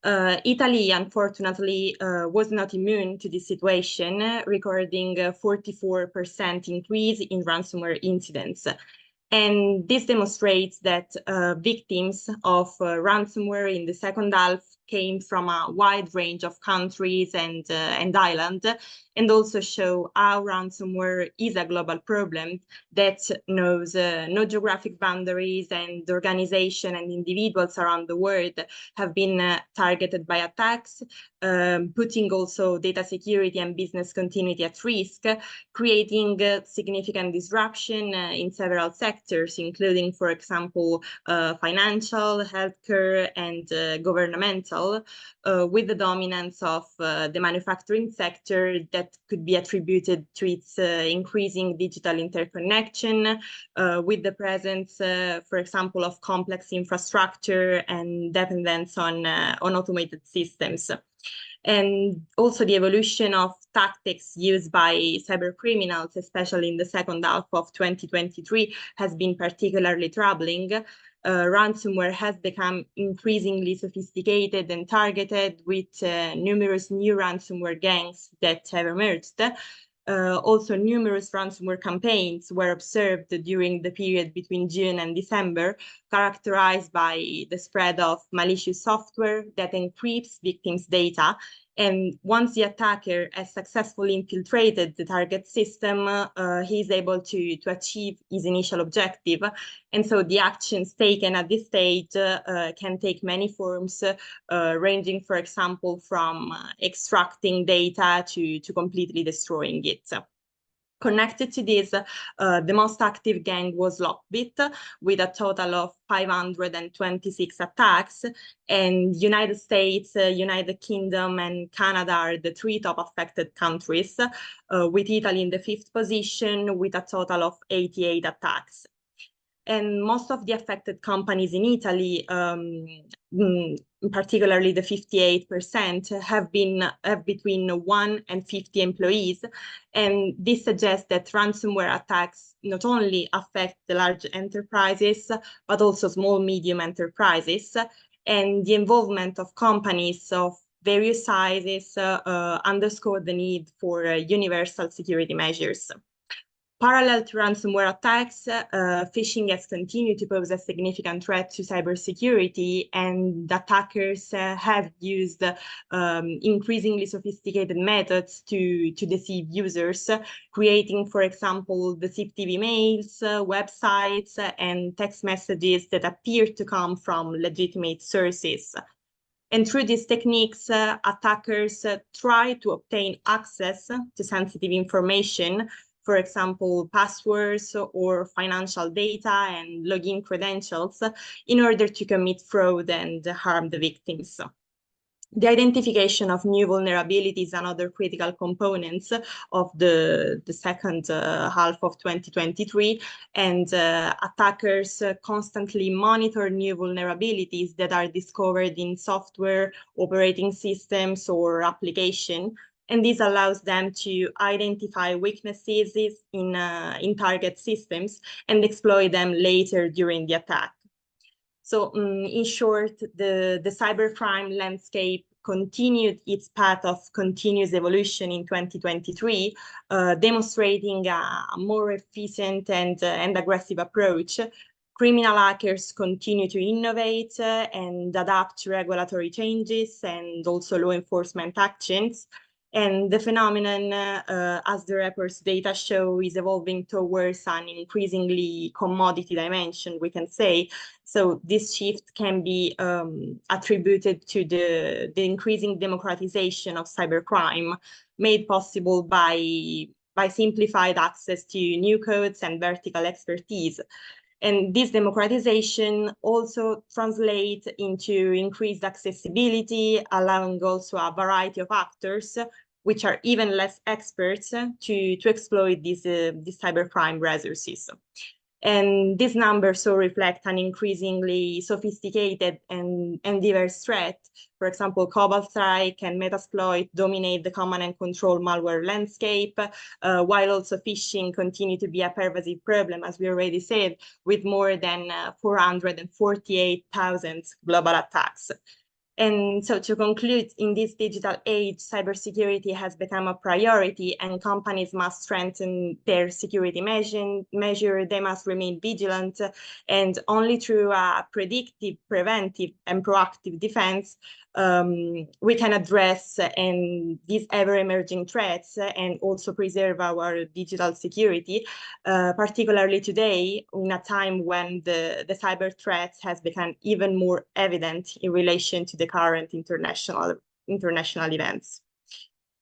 D: Italy, unfortunately, was not immune to this situation, recording a 44% increase in ransomware incidents. And this demonstrates that victims of ransomware in the second half came from a wide range of countries and islands, and also show how ransomware is a global problem that knows no geographic boundaries, and organizations and individuals around the world have been targeted by attacks, putting also data security and business continuity at risk, creating significant disruption in several sectors, including, for example, financial, healthcare, and governmental, with the dominance of the manufacturing sector that could be attributed to its increasing digital interconnection, with the presence, for example, of complex infrastructure and dependence on automated systems. And also the evolution of tactics used by cyber criminals, especially in the second half of 2023, has been particularly troubling. Ransomware has become increasingly sophisticated and targeted, with numerous new ransomware gangs that have emerged. Also, numerous ransomware campaigns were observed during the period between June and December, characterized by the spread of malicious software that encrypts victims' data. And once the attacker has successfully infiltrated the target system, he is able to achieve his initial objective. And so the actions taken at this stage can take many forms, ranging, for example, from extracting data to completely destroying it. Connected to this, the most active gang was Lockbit, with a total of 526 attacks, and United States, United Kingdom, and Canada are the 3 top affected countries, with Italy in the 5th position with a total of 88 attacks. And most of the affected companies in Italy, particularly the 58%, have between 1 and 50 employees. And this suggests that ransomware attacks not only affect the large enterprises, but also small, medium enterprises. And the involvement of companies of various sizes underscore the need for universal security measures. Parallel to ransomware attacks, phishing has continued to pose a significant threat to cybersecurity, and attackers have used increasingly sophisticated methods to deceive users, creating, for example, deceptive emails, websites, and text messages that appear to come from legitimate sources. And through these techniques, attackers try to obtain access to sensitive information, for example, passwords or financial data and login credentials, in order to commit fraud and harm the victims. The identification of new vulnerabilities and other critical components of the second half of 2023, and attackers constantly monitor new vulnerabilities that are discovered in software, operating systems, or application. And this allows them to identify weaknesses in target systems and exploit them later during the attack. So in short, the cybercrime landscape continued its path of continuous evolution in 2023, demonstrating a more efficient and aggressive approach. Criminal hackers continue to innovate and adapt to regulatory changes and also law enforcement actions. And the phenomenon, as the report's data show, is evolving towards an increasingly commodity dimension, we can say. So this shift can be attributed to the increasing democratization of cybercrime, made possible by simplified access to new codes and vertical expertise. And this democratization also translates into increased accessibility, allowing also a variety of actors, which are even less experts, to exploit these cybercrime resources. And these numbers so reflect an increasingly sophisticated and diverse threat. For example, CobbleStrike and Metasploit dominate the command and control malware landscape, while also phishing continue to be a pervasive problem, as we already said, with more than 448,000 global attacks. And so to conclude, in this digital age, cybersecurity has become a priority, and companies must strengthen their security measure. They must remain vigilant, and only through a predictive, preventive, and proactive defense we can address these ever-emerging threats and also preserve our digital security, particularly today, in a time when the cyber threats has become even more evident in relation to the current international events.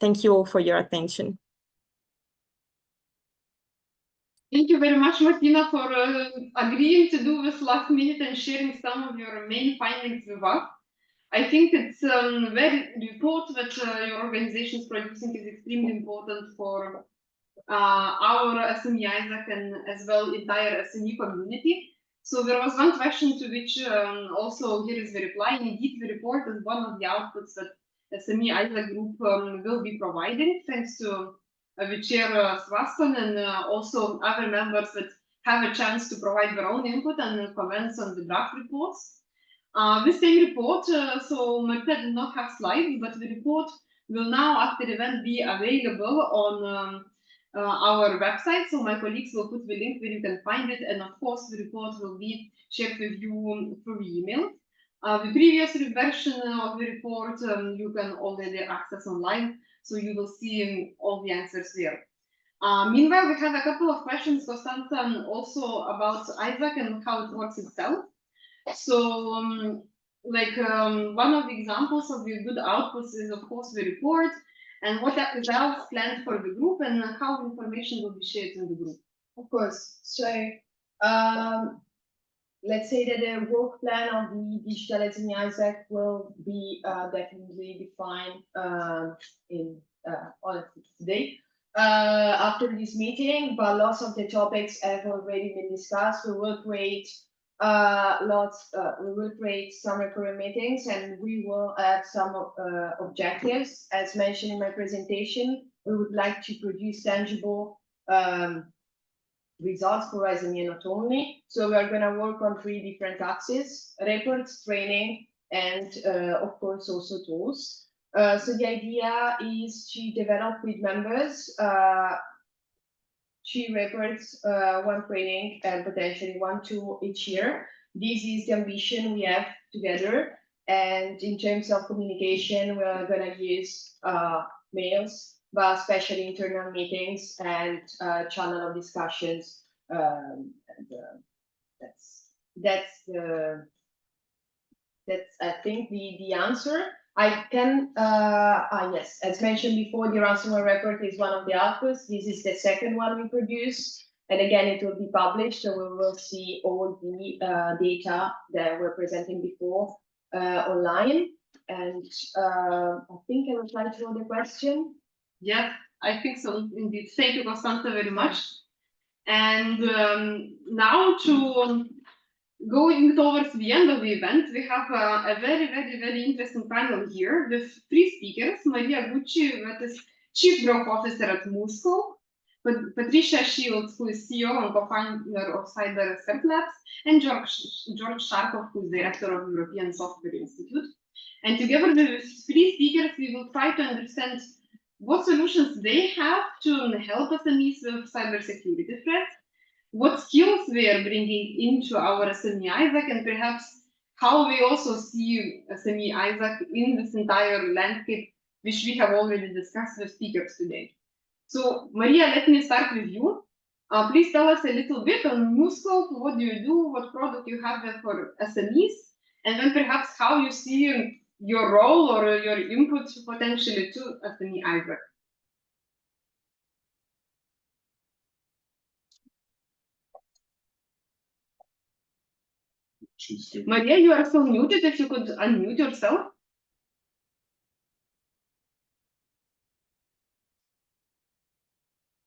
D: Thank you all for your attention.
A: Thank you very much, Martina, for agreeing to do this last minute and sharing some of your main findings with us. I think it's very report that your organization is producing is extremely important for our SME ISAC and as well entire SME community. So there was one question to which also here is the reply. Indeed, the report is one of the outputs that SME ISAC group will be providing, thanks to the chair Swaston and also other members that have a chance to provide their own input and comments on the draft reports. This same report, so Marta did not have slides, but the report will now, after the event, be available on our website. So my colleagues will put the link where you can find it. And of course, the report will be shared with you through email. The previous version of the report you can already access online. So you will see all the answers there. Meanwhile, we have a couple of questions, Constanza, also about ISAC and how it works itself. So one of the examples of the good outputs is, of course, the report. and what is else planned for the group, and how information will be shared in the group.
C: Of course. So let's say that the work plan of the digital SME ISAC will be definitely defined on today after this meeting, but lots of the topics have already been discussed. We will create some recurring meetings, and we will have some objectives. As mentioned in my presentation, we would like to produce tangible results for SME and not only. So we are going to work on 3 different axes: reports, training, and of course also tools. So the idea is to develop with members 2 reports, 1 training, and potentially 1 tool each year. This is the ambition we have together. And in terms of communication, we are going to use mails, but especially internal meetings and channel of discussions. That's I think the answer. I can yes, as mentioned before, the ransomware report is one of the outputs. This is the second one we produce, and again it will be published, so we will see all the data that we're presenting before online. And I think I replied to all the question.
A: Yes, I think so indeed. Thank you, Constanza, very much. And now to going towards the end of the event, we have a very interesting panel here with 3 speakers: Maria Gucci, that is Chief Growth Officer at Musco, Patricia Shields, who is CEO and co-founder of Cyber Cert Labs, and George Sharkov, who is Director of European Software Institute. And together with 3 speakers, we will try to understand what solutions they have to help SMEs with cybersecurity threats, what skills we are bringing into our SME ISAC, and perhaps how we also see SME ISAC in this entire landscape, which we have already discussed with speakers today. So, Maria, let me start with you. Please tell us a little bit on Musco. What do you do? What product you have for SMEs? And then perhaps how you see your role or your input potentially to SME ISAC. Maria, you are still muted. If you could unmute yourself.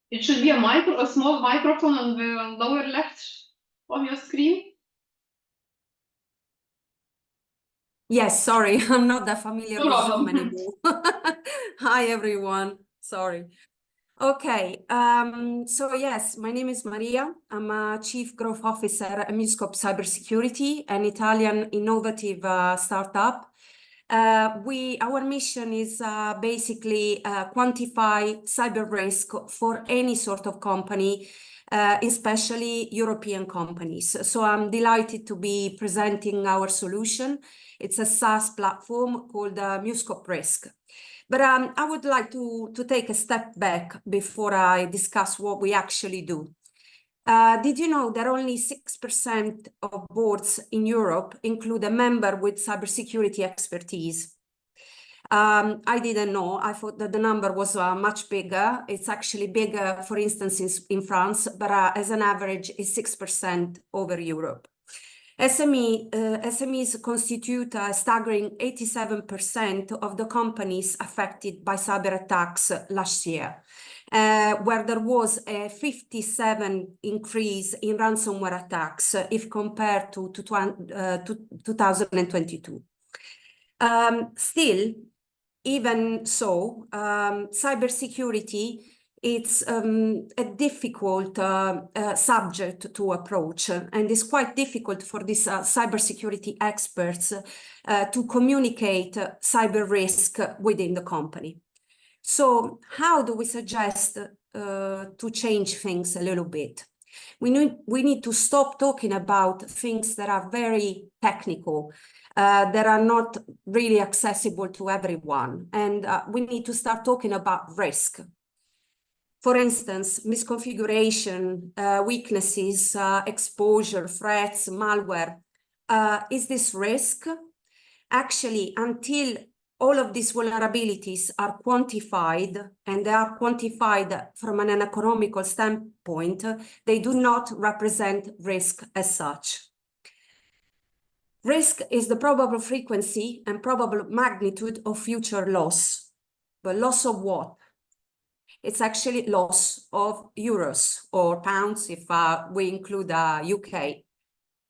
A: It should be a small microphone on the lower left of your screen.
E: Yes, sorry, I'm not that familiar with Zoom anymore. Hi, everyone. Sorry. Okay, so yes, my name is Maria. I'm a Chief Growth Officer at Musco Cybersecurity, an Italian innovative startup. Our mission is basically quantify cyber risk for any sort of company, especially European companies. So I'm delighted to be presenting our solution. It's a SaaS platform called Musco Risk. But I would like to take a step back before I discuss what we actually do. Did you know that only 6% of boards in Europe include a member with cybersecurity expertise? I didn't know. I thought that the number was much bigger. It's actually bigger, for instance, in France, but as an average is 6% over Europe. SMEs constitute a staggering 87% of the companies affected by cyber attacks last year, where there was a 57% increase in ransomware attacks if compared to 2022. Still, even so, cybersecurity, it's a difficult subject to approach, and it's quite difficult for these cybersecurity experts to communicate cyber risk within the company. So how do we suggest to change things a little bit? We need to stop talking about things that are very technical, that are not really accessible to everyone, and we need to start talking about risk. For instance, misconfiguration, weaknesses, exposure, threats, malware. Is this risk? Actually, until all of these vulnerabilities are quantified, and they are quantified from an economical standpoint. They do not represent risk as such. Risk is the probable frequency and probable magnitude of future loss. But loss of what? It's actually loss of euros or pounds if we include UK.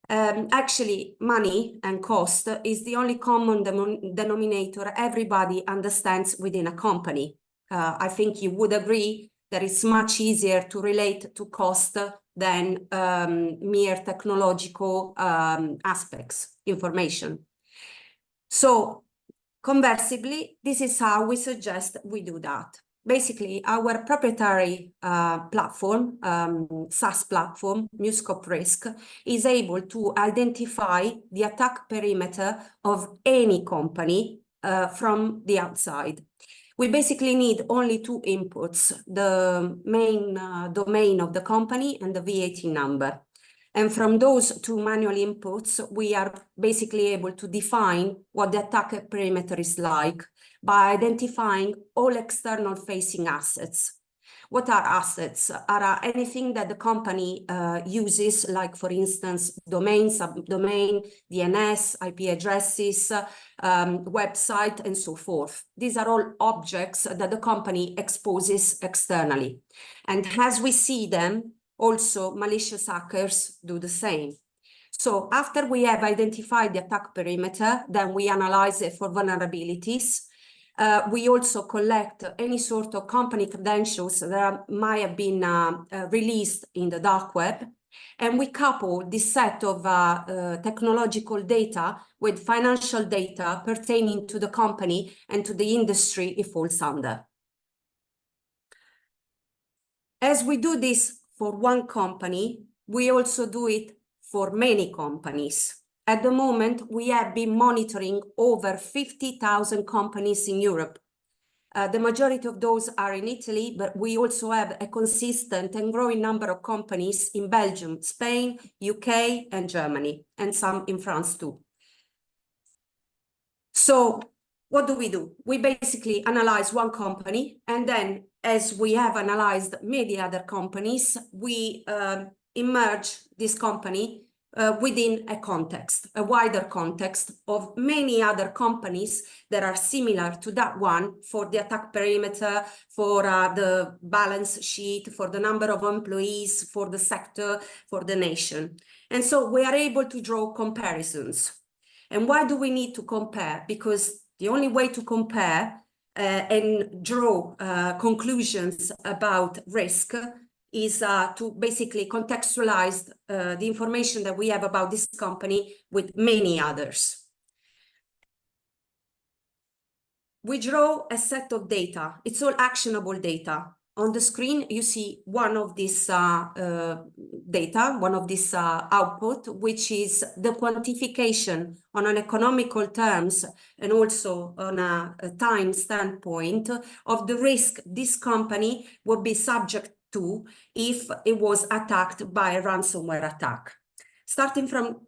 E: Actually, money and cost is the only common denominator everybody understands within a company. I think you would agree that it's much easier to relate to cost than mere technological aspects, information. So conversely, this is how we suggest we do that. Basically, our proprietary platform, SaaS platform, MuScope Risk, is able to identify the attack perimeter of any company from the outside. We basically need only two inputs, the main domain of the company and the VAT number. And from those two manual inputs, we are basically able to define what the attack perimeter is like by identifying all external facing assets. What are assets? Are anything that the company uses, like, for instance, domain, subdomain, DNS, IP addresses, website, and so forth. These are all objects that the company exposes externally. And as we see them, also malicious hackers do the same. So after we have identified the attack perimeter, then we analyze it for vulnerabilities. We also collect any sort of company credentials that might have been released in the dark web. And we couple this set of technological data with financial data pertaining to the company and to the industry it falls under. As we do this for one company, we also do it for many companies. At the moment, we have been monitoring over 50,000 companies in Europe. The majority of those are in Italy, but we also have a consistent and growing number of companies in Belgium, Spain, UK, and Germany, and some in France too. So what do? We basically analyze one company, and then as we have analyzed many other companies, we emerge this company within a context, a wider context of many other companies that are similar to that one for the attack perimeter, for the balance sheet, for the number of employees, for the sector, for the nation. And so we are able to draw comparisons. And why do we need to compare? Because the only way to compare and draw conclusions about risk is to basically contextualize the information that we have about this company with many others. We draw a set of data. It's all actionable data. On the screen, you see one of this data, one of this output, which is the quantification on an economical terms and also on a time standpoint of the risk this company would be subject to if it was attacked by a ransomware attack. Starting from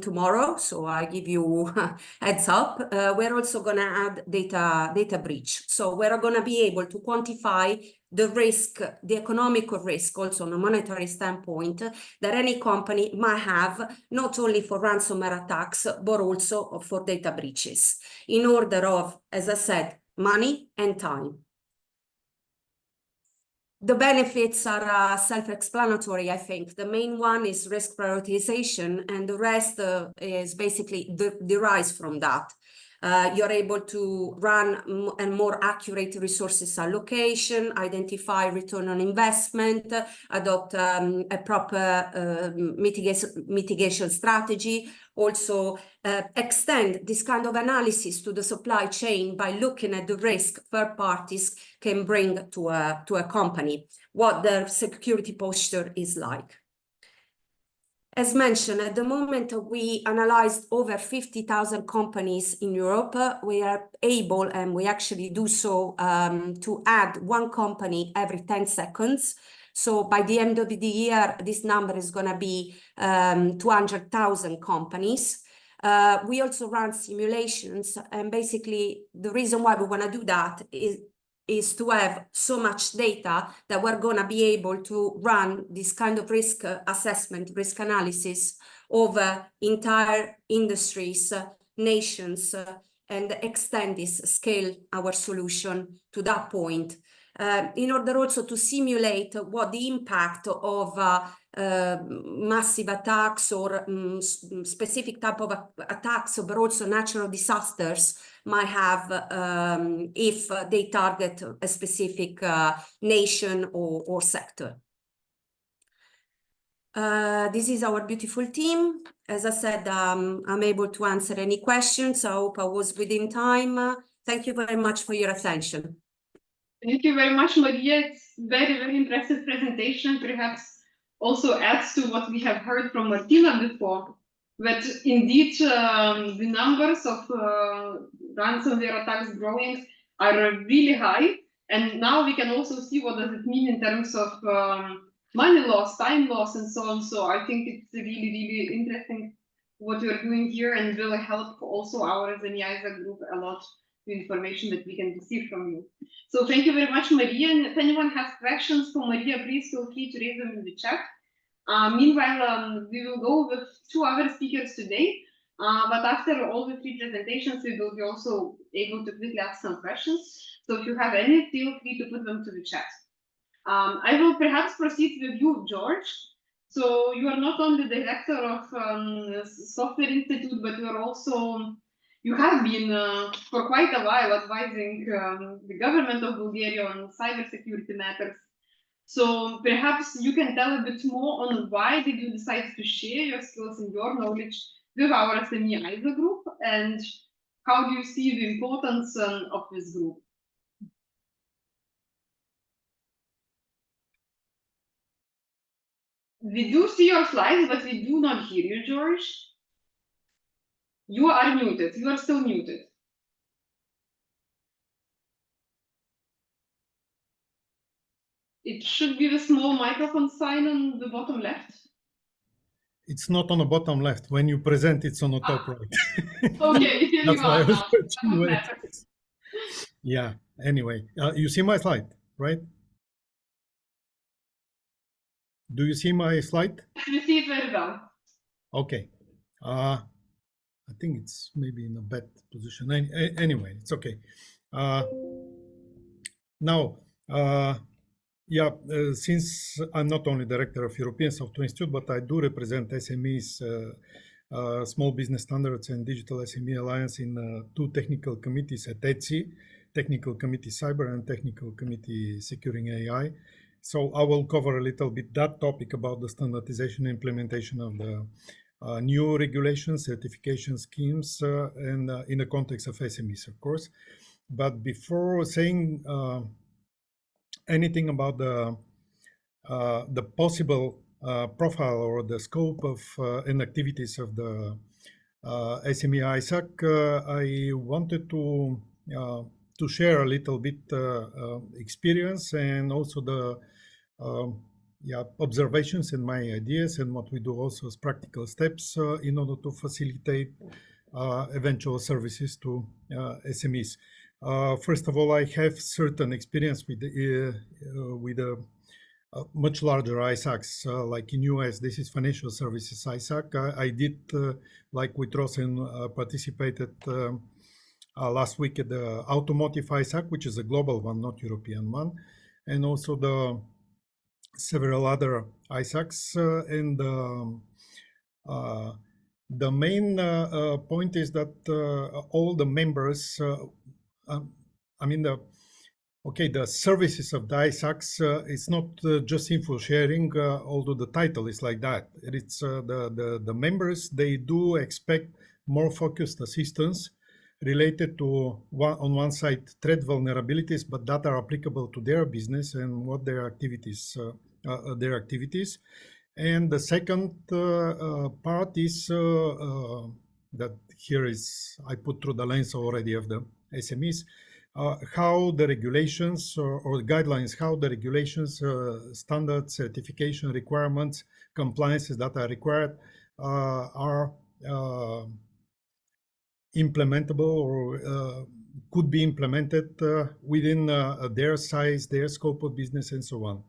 E: tomorrow, so I give you heads up, we're also going to add data breach. So we're going to be able to quantify the risk, the economical risk, also on a monetary standpoint, that any company might have, not only for ransomware attacks, but also for data breaches, in order of, as I said, money and time. The benefits are self-explanatory, I think. The main one is risk prioritization, and the rest is basically derives from that. You're able to run a more accurate resources allocation, identify return on investment, adopt a proper mitigation strategy, also extend this kind of analysis to the supply chain by looking at the risk third parties can bring to a company, what their security posture is like. As mentioned, at the moment, we analyzed over 50,000 companies in Europe. We are able, and we actually do so, to add one company every 10 seconds. So by the end of the year, this number is going to be 200,000 companies. We also run simulations, and basically the reason why we want to do that is to have so much data that we're going to be able to run this kind of risk assessment, risk analysis over entire industries, nations, and extend this, scale our solution to that point. In order also to simulate what the impact of massive attacks or specific type of attacks, but also natural disasters might have if they target a specific nation or sector. This is our beautiful team. As I said, I'm able to answer any questions. I hope I was within time. Thank you very much for your attention.
A: Thank you very much, Maria. It's very, very impressive presentation. Perhaps also adds to what we have heard from Martina before. But indeed, the numbers of ransomware attacks growing are really high. And now we can also see what does it mean in terms of money loss, time loss, and so on. So I think it's really, really interesting what you're doing here, and will help also our SME ISAC group a lot, the information that we can receive from you. So thank you very much, Maria. And if anyone has questions for Maria, please feel free to raise them in the chat. Meanwhile, we will go with 2 other speakers today. But after all the 3 presentations, we will be also able to quickly ask some questions. So if you have any, feel free to put them to the chat. I will perhaps proceed with you, George. So you are not only the director of Software Institute, but you have been for quite a while advising the government of Bulgaria on cybersecurity matters. So perhaps you can tell a bit more on why did you decide to share your skills and your knowledge with our SME ISAC group, and how do you see the importance of this group? We do see your slides, but we do not hear you, George. You are muted. You are still muted. It should be the small microphone sign on the bottom left.
F: It's not on the bottom left. When you present, it's on the top right.
A: Okay, here
F: That's
A: you
F: why I
A: are
F: was
A: now.
F: searching where it is. Yeah, anyway, you see my slide, right? Do you see my slide?
A: We see it very well.
F: Okay. I think it's maybe in a bad position. Anyway, it's okay. Now, since I'm not only director of European Software Institute, but I do represent SMEs, Small Business Standards and Digital SME Alliance in 2 technical committees at ETSI, Technical Committee Cyber and Technical Committee Securing AI. So I will cover a little bit that topic about the standardization and implementation of the new regulations, certification schemes, and in the context of SMEs, of course. But before saying anything about the possible profile or the scope of and activities of the SME ISAC, I wanted to share a little bit experience and also the observations and my ideas, and what we do also as practical steps in order to facilitate eventual services to SMEs. First of all, I have certain experience with much larger ISACs, like in US. This is Financial Services ISAC. I did, like with Rosen, participated last week at the Automotive ISAC, which is a global one, not European one, and also the several other ISACs. And the main point is that all the members, the services of the ISACs, it's not just info sharing, although the title is like that. It's the members, they do expect more focused assistance related to, on one side, threat vulnerabilities, but that are applicable to their business and what their activities. And the second part is that here is, I put through the lens already of the SMEs, how the regulations or the guidelines, how the regulations, standards, certification requirements, compliances that are required are implementable or could be implemented within their size, their scope of business, and so on.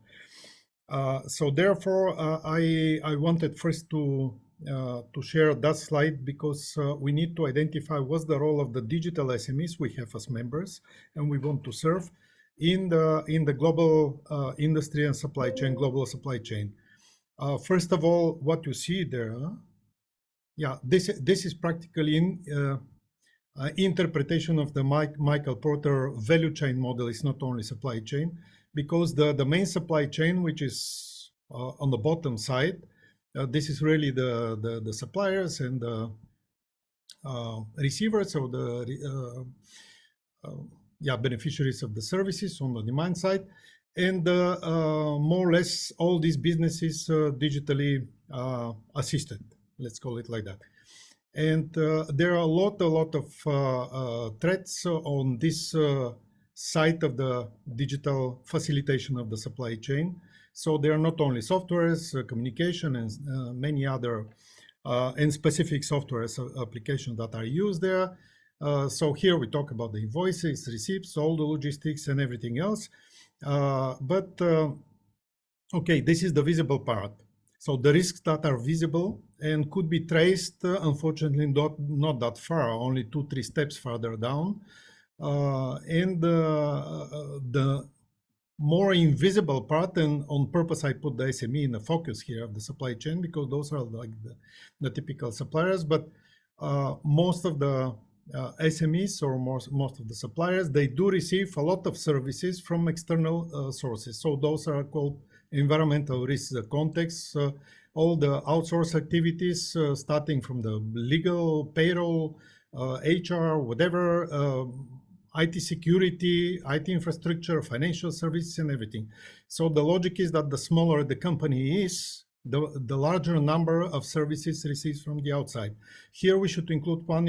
F: So therefore, I wanted first to share that slide because we need to identify what's the role of the digital SMEs we have as members and we want to serve in the global industry and supply chain, global supply chain. First of all, what you see there, yeah, this is practically interpretation of the Michael Porter value chain model. Is not only supply chain, because the main supply chain, which is on the bottom side, this is really the suppliers and the receivers or the beneficiaries of the services on the demand side, and more or less all these businesses digitally assisted. Let's call it like that. And there are a lot of threats on this side of the digital facilitation of the supply chain. So there are not only softwares, communication, and many other and specific software applications that are used there. So here we talk about the invoices, receipts, all the logistics and everything else. Okay, this is the visible part. So the risks that are visible and could be traced, unfortunately, not that far, only 2-3 steps further down. And the more invisible part, and on purpose I put the SME in the focus here of the supply chain, because those are like the typical suppliers, but most of the SMEs or most of the suppliers, they do receive a lot of services from external sources. So those are called environmental risks context, all the outsource activities, starting from the legal, payroll, HR, whatever, IT security, IT infrastructure, financial services, and everything. So the logic is that the smaller the company is, the larger number of services received from the outside. Here we should include one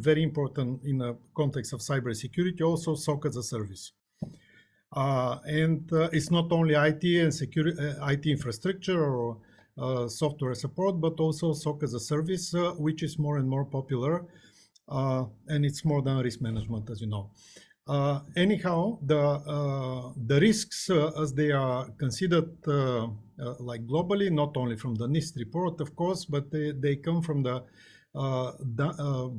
F: very important in the context of cybersecurity, also SOC as a service. And it's not only IT and security, IT infrastructure or software support, but also SOC as a service, which is more and more popular. And it's more than risk management, as you know. Anyhow, the risks as they are considered like globally, not only from the NIST report, of course, but they come from the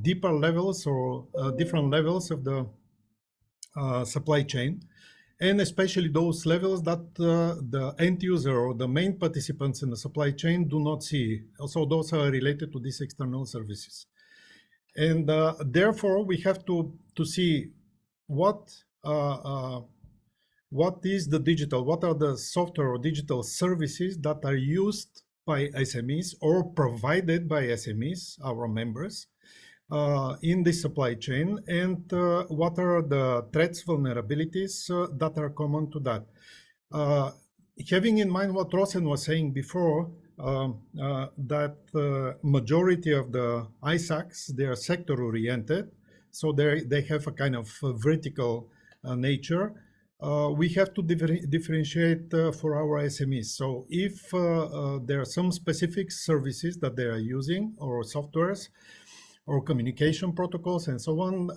F: deeper levels or different levels of the supply chain, and especially those levels that the end user or the main participants in the supply chain do not see. Also, those are related to these external services. And therefore, we have to see what is the digital, what are the software or digital services that are used by SMEs or provided by SMEs, our members, in the supply chain, and what are the threats, vulnerabilities that are common to that. Having in mind what Rosen was saying before, that majority of the ISACs, they are sector oriented, so they have a kind of vertical nature. We have to differentiate for our SMEs. So if there are some specific services that they are using or softwares or communication protocols and so on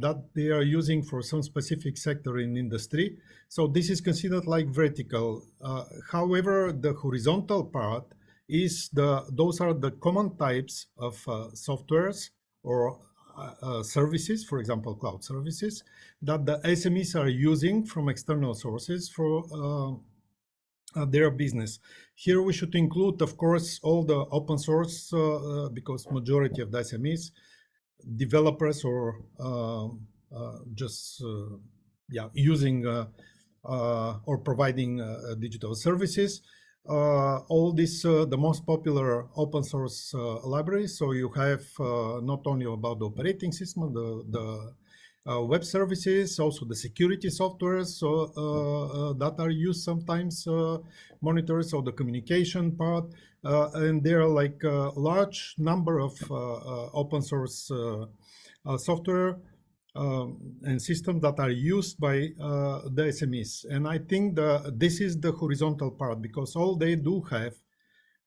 F: that they are using for some specific sector in industry, so this is considered like vertical. However, the horizontal part is those are the common types of softwares or services, for example, cloud services, that the SMEs are using from external sources for their business. Here we should include, of course, all the open source, because majority of the SMEs, developers or just using or providing digital services. All this, the most popular open source libraries. So you have not only about the operating system, the web services, also the security softwares that are used sometimes, monitors or the communication part, and there are like a large number of open source software and systems that are used by the SMEs. And I think this is the horizontal part, because all they do have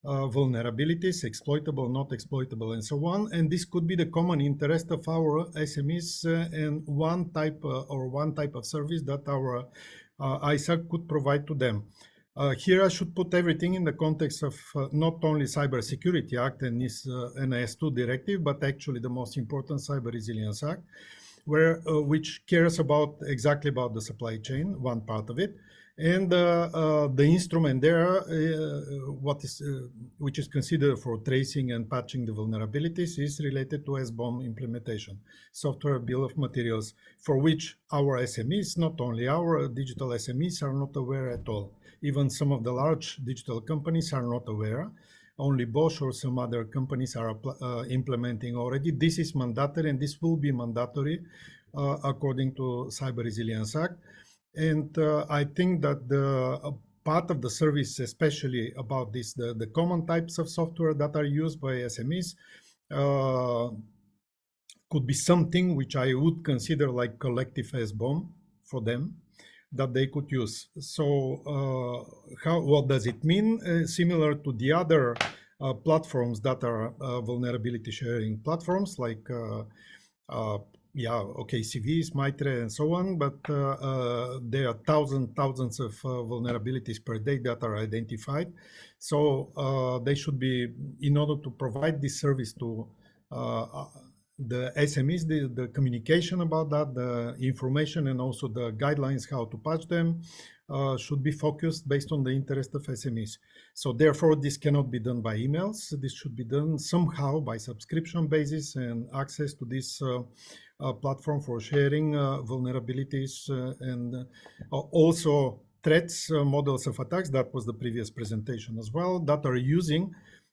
F: vulnerabilities, exploitable, not exploitable, and so on. And this could be the common interest of our SMEs and one type of service that our ISAC could provide to them. Here I should put everything in the context of not only Cybersecurity Act and NIS2 directive, but actually the most important Cyber Resilience Act, which cares exactly about the supply chain, one part of it. And the instrument there, which is considered for tracing and patching the vulnerabilities, is related to SBOM implementation, software bill of materials, for which our SMEs, not only our digital SMEs, are not aware at all. Even some of the large digital companies are not aware. Only Bosch or some other companies are implementing already. This is mandatory, and this will be mandatory according to Cyber Resilience Act. And I think that the part of the service, especially about this, the common types of software that are used by SMEs, could be something which I would consider like collective SBOM for them that they could use. So what does it mean? Similar to the other platforms that are vulnerability sharing platforms like CVs, Maitre, and so on, but there are thousands of vulnerabilities per day that are identified. So they should be, in order to provide this service to the SMEs, the communication about that, the information, and also the guidelines how to patch them should be focused based on the interest of SMEs. So therefore, this cannot be done by emails. This should be done somehow by subscription basis and access to this platform for sharing vulnerabilities and also threats, models of attacks. That was the previous presentation as well,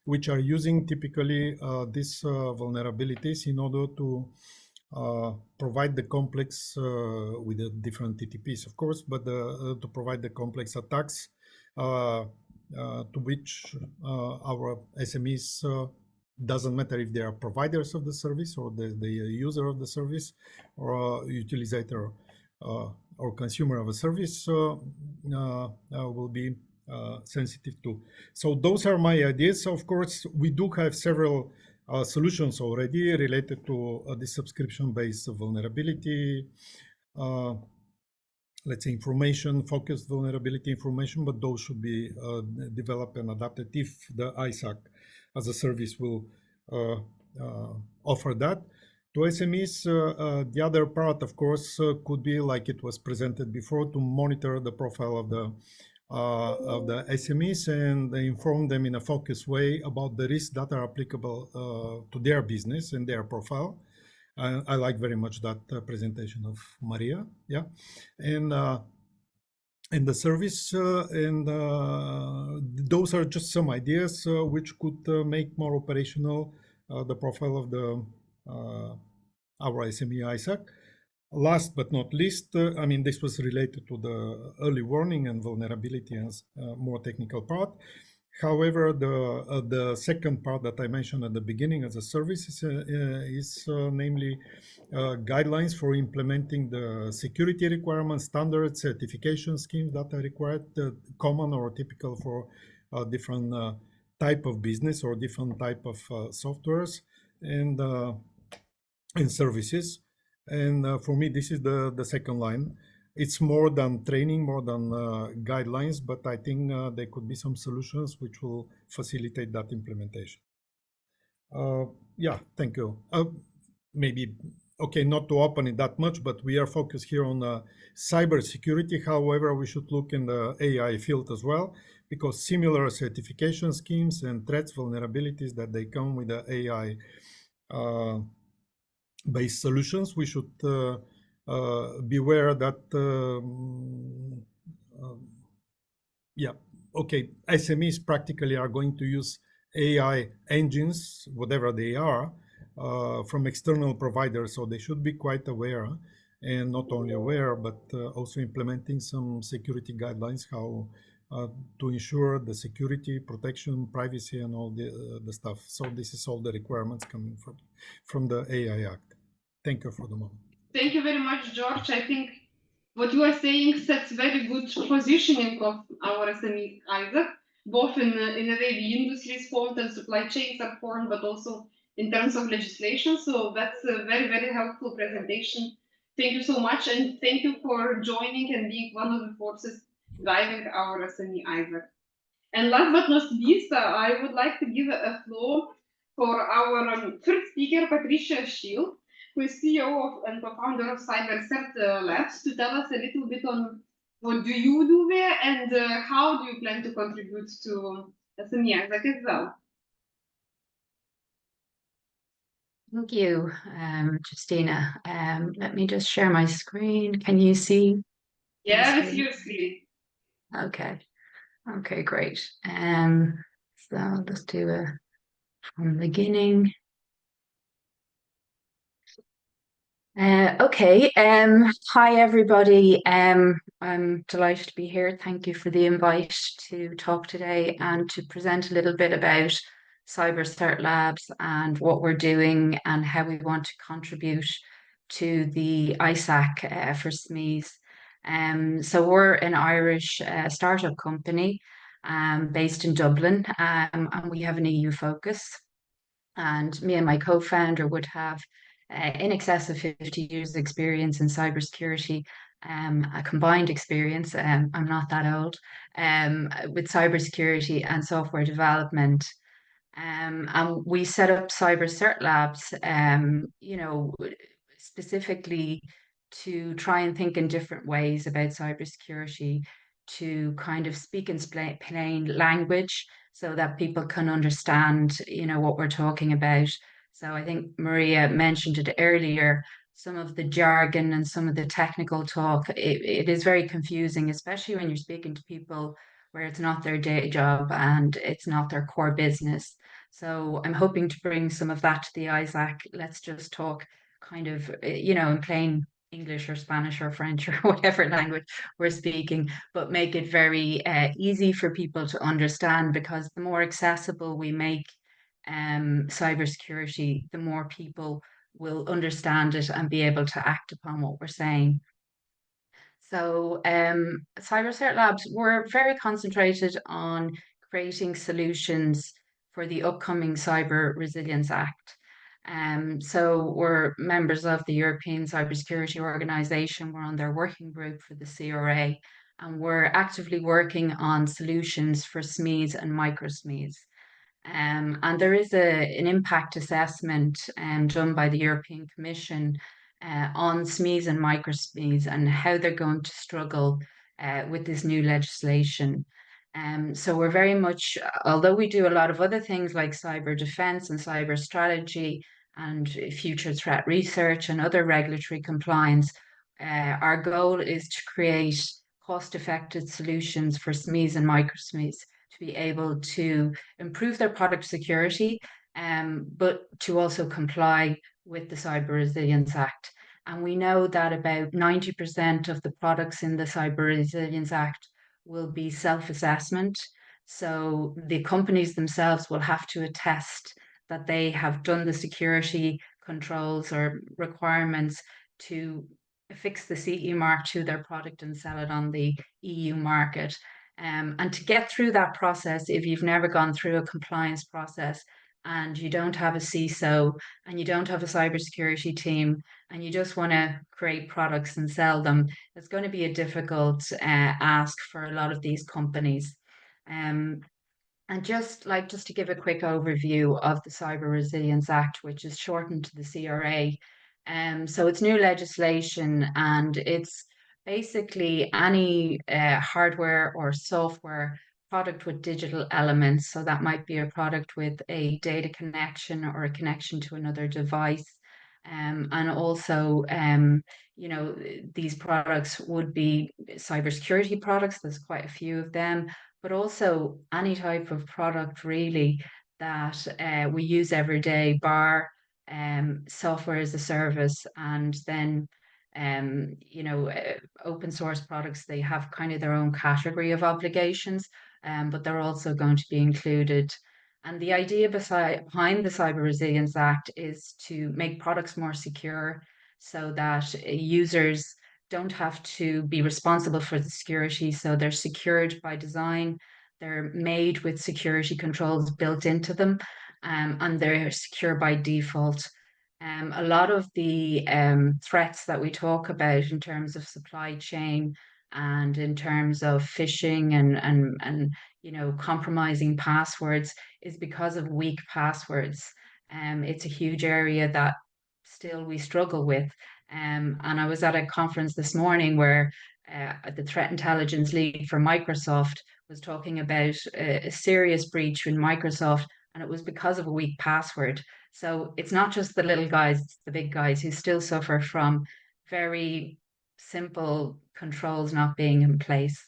F: which are using typically these vulnerabilities in order to provide the complex with the different TTPs, of course, but to provide the complex attacks to which our SMEs doesn't matter if they are providers of the service or the user of the service or utilizer or consumer of a service will be sensitive to. So those are my ideas. Of course, we do have several solutions already related to this subscription-based vulnerability, let's say focused vulnerability information, but those should be developed and adapted if the ISAC as a service will offer that. To SMEs, the other part, of course, could be like it was presented before, to monitor the profile of the SMEs and inform them in a focused way about the risks that are applicable to their business and their profile. I like very much that presentation of Maria. Yeah, and the service those are just some ideas which could make more operational the profile of our SME ISAC. Last but not least, I mean, this was related to the early warning and vulnerability and more technical part. However, the second part that I mentioned at the beginning as a service is namely guidelines for implementing the security requirements, standards, certification schemes that are required, common or typical for different type of business or different type of softwares and services. And for me, this is the second line. It's more than training, more than guidelines, but I think there could be some solutions which will facilitate that implementation. Yeah, thank you. Maybe, okay, not to open it that much, but we are focused here on cybersecurity. However, we should look in the AI field as well, because similar certification schemes and threats, vulnerabilities that they come with the AI based solutions, we should beware that SMEs practically are going to use AI engines, whatever they are, from external providers, so they should be quite aware, and not only aware, but also implementing some security guidelines, how to ensure the security, protection, privacy, and all the stuff. So this is all the requirements coming from the AI Act. Thank you for the moment.
A: Thank you very much, George. I think what you are saying sets very good positioning of our SME ISAC. both in the way the industry is formed and supply chains are formed, but also in terms of legislation. So that's a very, very helpful presentation. Thank you so much, and thank you for joining and being one of the forces driving our SME ISAC. And last but not least, I would like to give a floor for our first speaker, Patricia Schiel, who is CEO and co-founder of CyberCert Labs, to tell us a little bit on what do you do there and how do you plan to contribute to SME ISAC as well.
G: Thank you, Justina. Let me just share my screen. Can you see?
A: Yeah, I see your screen.
G: Okay. Okay, great. So let's do a from the beginning. Okay. Hi everybody. I'm delighted to be here. Thank you for the invite to talk today and to present a little bit about CyberCert Labs and what we're doing and how we want to contribute to the ISAC for SMEs. So we're an Irish startup company based in Dublin, and we have an EU focus. And me and my co-founder would have in excess of 50 years experience in cybersecurity, a combined experience, I'm not that old, with cybersecurity and software development. And we set up CyberCert Labs, specifically to try and think in different ways about cybersecurity, to kind of speak in plain language so that people can understand, what we're talking about. So I think Maria mentioned it earlier, some of the jargon and some of the technical talk, it is very confusing, especially when you're speaking to people where it's not their day job and it's not their core business. So I'm hoping to bring some of that to the ISAC. Let's just talk kind of, in plain English or Spanish or French or whatever language we're speaking, but make it very easy for people to understand, because the more accessible we make cybersecurity, the more people will understand it and be able to act upon what we're saying. So CyberCert Labs, we're very concentrated on creating solutions for the upcoming Cyber Resilience Act. So we're members of the European Cybersecurity Organization. We're on their working group for the CRA, and we're actively working on solutions for SMEs and micro SMEs. And there is an impact assessment done by the European Commission on SMEs and micro SMEs and how they're going to struggle with this new legislation. So we're very much, although we do a lot of other things like cyber defense and cyber strategy and future threat research and other regulatory compliance, our goal is to create cost-effective solutions for SMEs and micro SMEs to be able to improve their product security, but to also comply with the Cyber Resilience Act. And we know that about 90% of the products in the Cyber Resilience Act will be self-assessment. So the companies themselves will have to attest that they have done the security controls or requirements to affix the CE mark to their product and sell it on the EU market. And to get through that process, if you've never gone through a compliance process and you don't have a CISO and you don't have a cybersecurity team and you just want to create products and sell them, it's going to be a difficult ask for a lot of these companies. And just to give a quick overview of the Cyber Resilience Act, which is shortened to the CRA. So it's new legislation, and it's basically any hardware or software product with digital elements. So that might be a product with a data connection or a connection to another device. And also, these products would be cybersecurity products. There's quite a few of them, but also any type of product really that we use every day, bar software as a service, and then open source products. They have kind of their own category of obligations, but they're also going to be included. And the idea behind the Cyber Resilience Act is to make products more secure so that users don't have to be responsible for the security. So they're secured by design, They're made with security controls built into them, and they're secure by default. A lot of the threats that we talk about in terms of supply chain and in terms of phishing and you know, compromising passwords is because of weak passwords. It's a huge area that still we struggle with. And I was at a conference this morning where the threat intelligence lead for Microsoft was talking about a serious breach in Microsoft, and it was because of a weak password. So it's not just the little guys, it's the big guys who still suffer from very simple controls not being in place.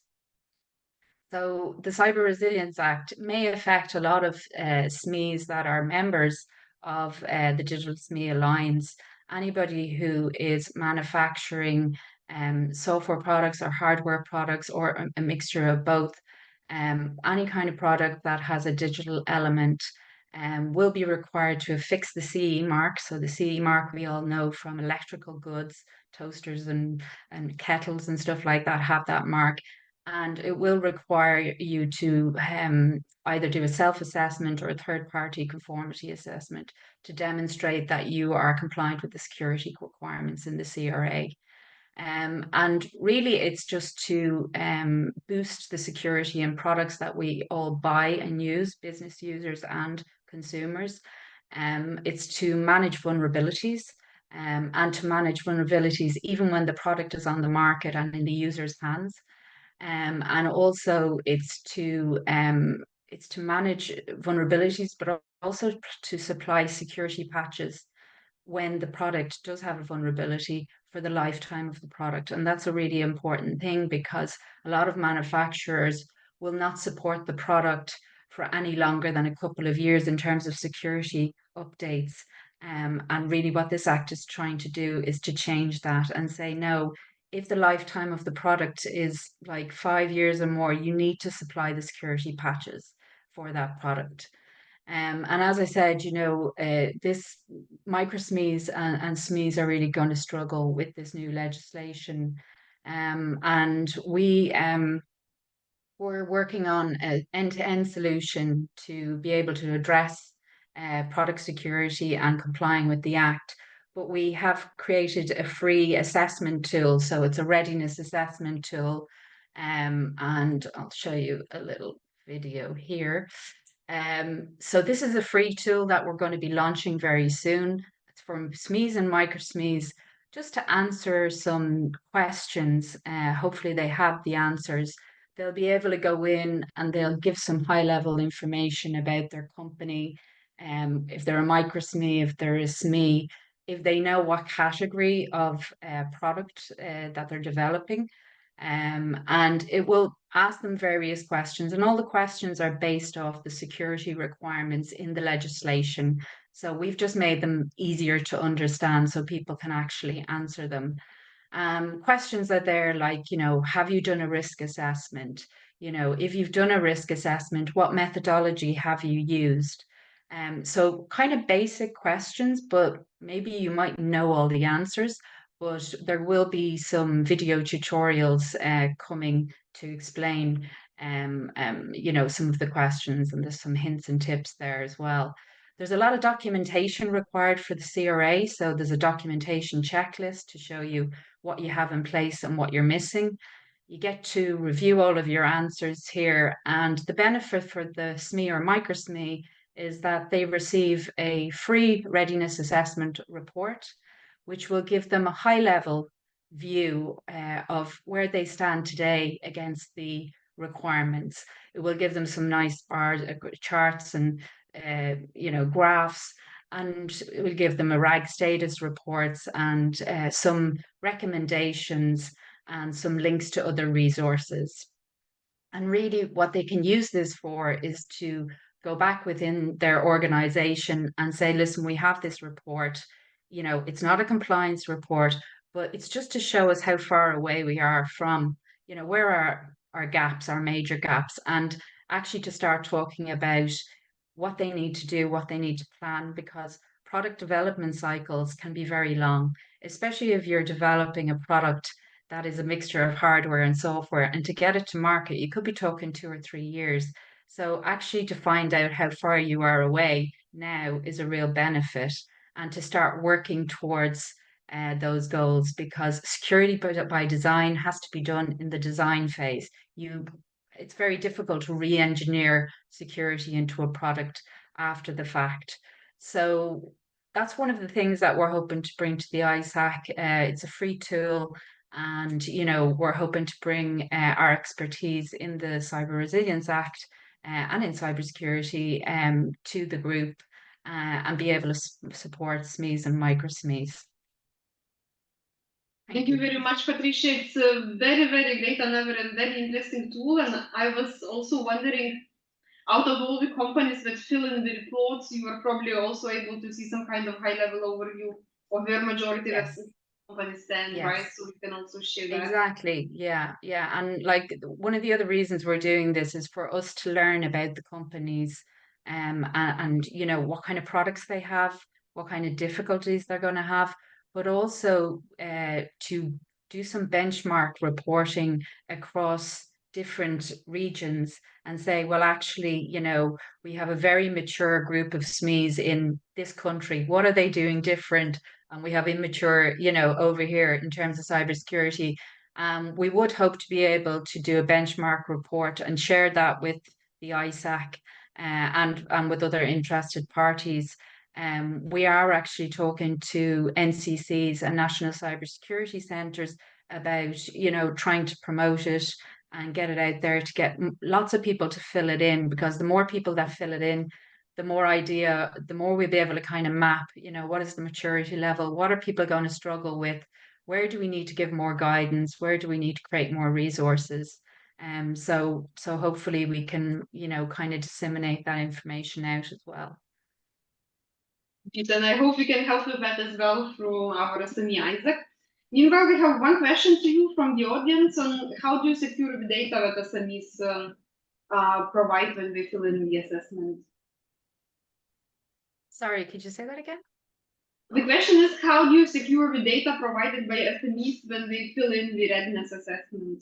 G: So the Cyber Resilience Act may affect a lot of SMEs that are members of the Digital SME Alliance. Anybody who is manufacturing software products or hardware products or a mixture of both, any kind of product that has a digital element will be required to affix the CE mark. So the CE mark we all know from electrical goods, toasters and kettles and stuff like that have that mark. And it will require you to either do a self-assessment or a third-party conformity assessment to demonstrate that you are compliant with the security requirements in the CRA. And really, it's just to boost the security in products that we all buy and use, business users and consumers. It's to manage vulnerabilities and to manage vulnerabilities even when the product is on the market and in the user's hands. And also it's to manage vulnerabilities, but also to supply security patches when the product does have a vulnerability for the lifetime of the product. And that's a really important thing because a lot of manufacturers will not support the product for any longer than a couple of years in terms of security updates. And really what this act is trying to do is to change that and say, no, if the lifetime of the product is like 5 years or more, you need to supply the security patches for that product. And as I said, you know, this micro SMEs and SMEs are really going to struggle with this new legislation. And we're working on an end-to-end solution to be able to address product security and complying with the Act. But we have created a free assessment tool. So it's a readiness assessment tool. And I'll show you a little video here. So this is a free tool that we're going to be launching very soon. It's for SMEs and micro SMEs, just to answer some questions. Hopefully they have the answers. They'll be able to go in and they'll give some high-level information about their company. If they're a micro SME, if they're a SME, if they know what category of product that they're developing. And it will ask them various questions, and all the questions are based off the security requirements in the legislation. So we've just made them easier to understand so people can actually answer them. Questions are there like, you know, have you done a risk assessment? You know, if you've done a risk assessment, what methodology have you used? So kind of basic questions, but maybe you might know all the answers, but there will be some video tutorials coming to explain you know, some of the questions, and there's some hints and tips there as well. There's a lot of documentation required for the CRA, so there's a documentation checklist to show you what you have in place and what you're missing. You get to review all of your answers here, and the benefit for the SME or micro SME is that they receive a free readiness assessment report, which will give them a high-level view of where they stand today against the requirements. It will give them some nice bars, charts and you know, graphs, and it will give them a RAG status reports and some recommendations and some links to other resources. And really what they can use this for is to go back within their organization and say, listen, we have this report. You know, it's not a compliance report, but it's just to show us how far away we are from, you know, where are our gaps, our major gaps, and actually to start talking about what they need to do, what they need to plan, because product development cycles can be very long, especially if you're developing a product that is a mixture of hardware and software. And to get it to market, you could be talking 2 or 3 years. So actually to find out how far you are away now is a real benefit, and to start working towards those goals, because security by design has to be done in the design phase. It's very difficult to re-engineer security into a product after the fact. So that's one of the things that we're hoping to bring to the ISAC. It's a free tool, and we're hoping to bring our expertise in the Cyber Resilience Act and in cybersecurity to the group, and be able to support SMEs and micro SMEs.
A: Thank you very much, Patricia. It's a very, very great and a very interesting tool. And I was also wondering, out of all the companies that fill in the reports, you are probably also able to see some kind of high-level overview of where majority of companies stand, right? So we can also share that.
G: Exactly. Yeah. And like one of the other reasons we're doing this is for us to learn about the companies, and what kind of products they have, what kind of difficulties they're going to have, but also to do some benchmark reporting across different regions and say, well, actually, we have a very mature group of SMEs in this country. What are they doing different? And we have immature, over here in terms of cybersecurity. We would hope to be able to do a benchmark report and share that with the ISAC and with other interested parties. We are actually talking to NCCs and National Cybersecurity Centres about, trying to promote it and get it out there to get lots of people to fill it in, because the more people that fill it in, the more we'll be able to kind of map, what is the maturity level? What are people going to struggle with? Where do we need to give more guidance? Where do we need to create more resources? So hopefully we can, kind of disseminate that information out as well.
A: Yes, and I hope we can help with that as well through our SME ISAC. Meanwhile, we have one question to you from the audience on how do you secure the data that SMEs provide when they fill in the assessment?
G: Sorry, could you say that again?
A: The question is, how do you secure the data provided by SMEs when they fill in the readiness assessment?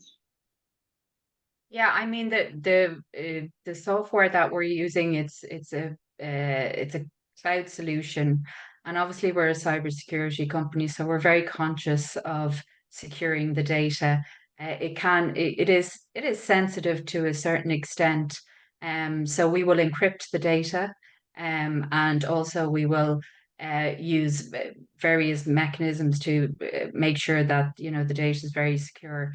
G: Yeah, I mean the software that we're using, it's a cloud solution, and obviously we're a cybersecurity company, so we're very conscious of securing the data. It is sensitive to a certain extent, so we will encrypt the data, and also we will use various mechanisms to make sure that the data is very secure.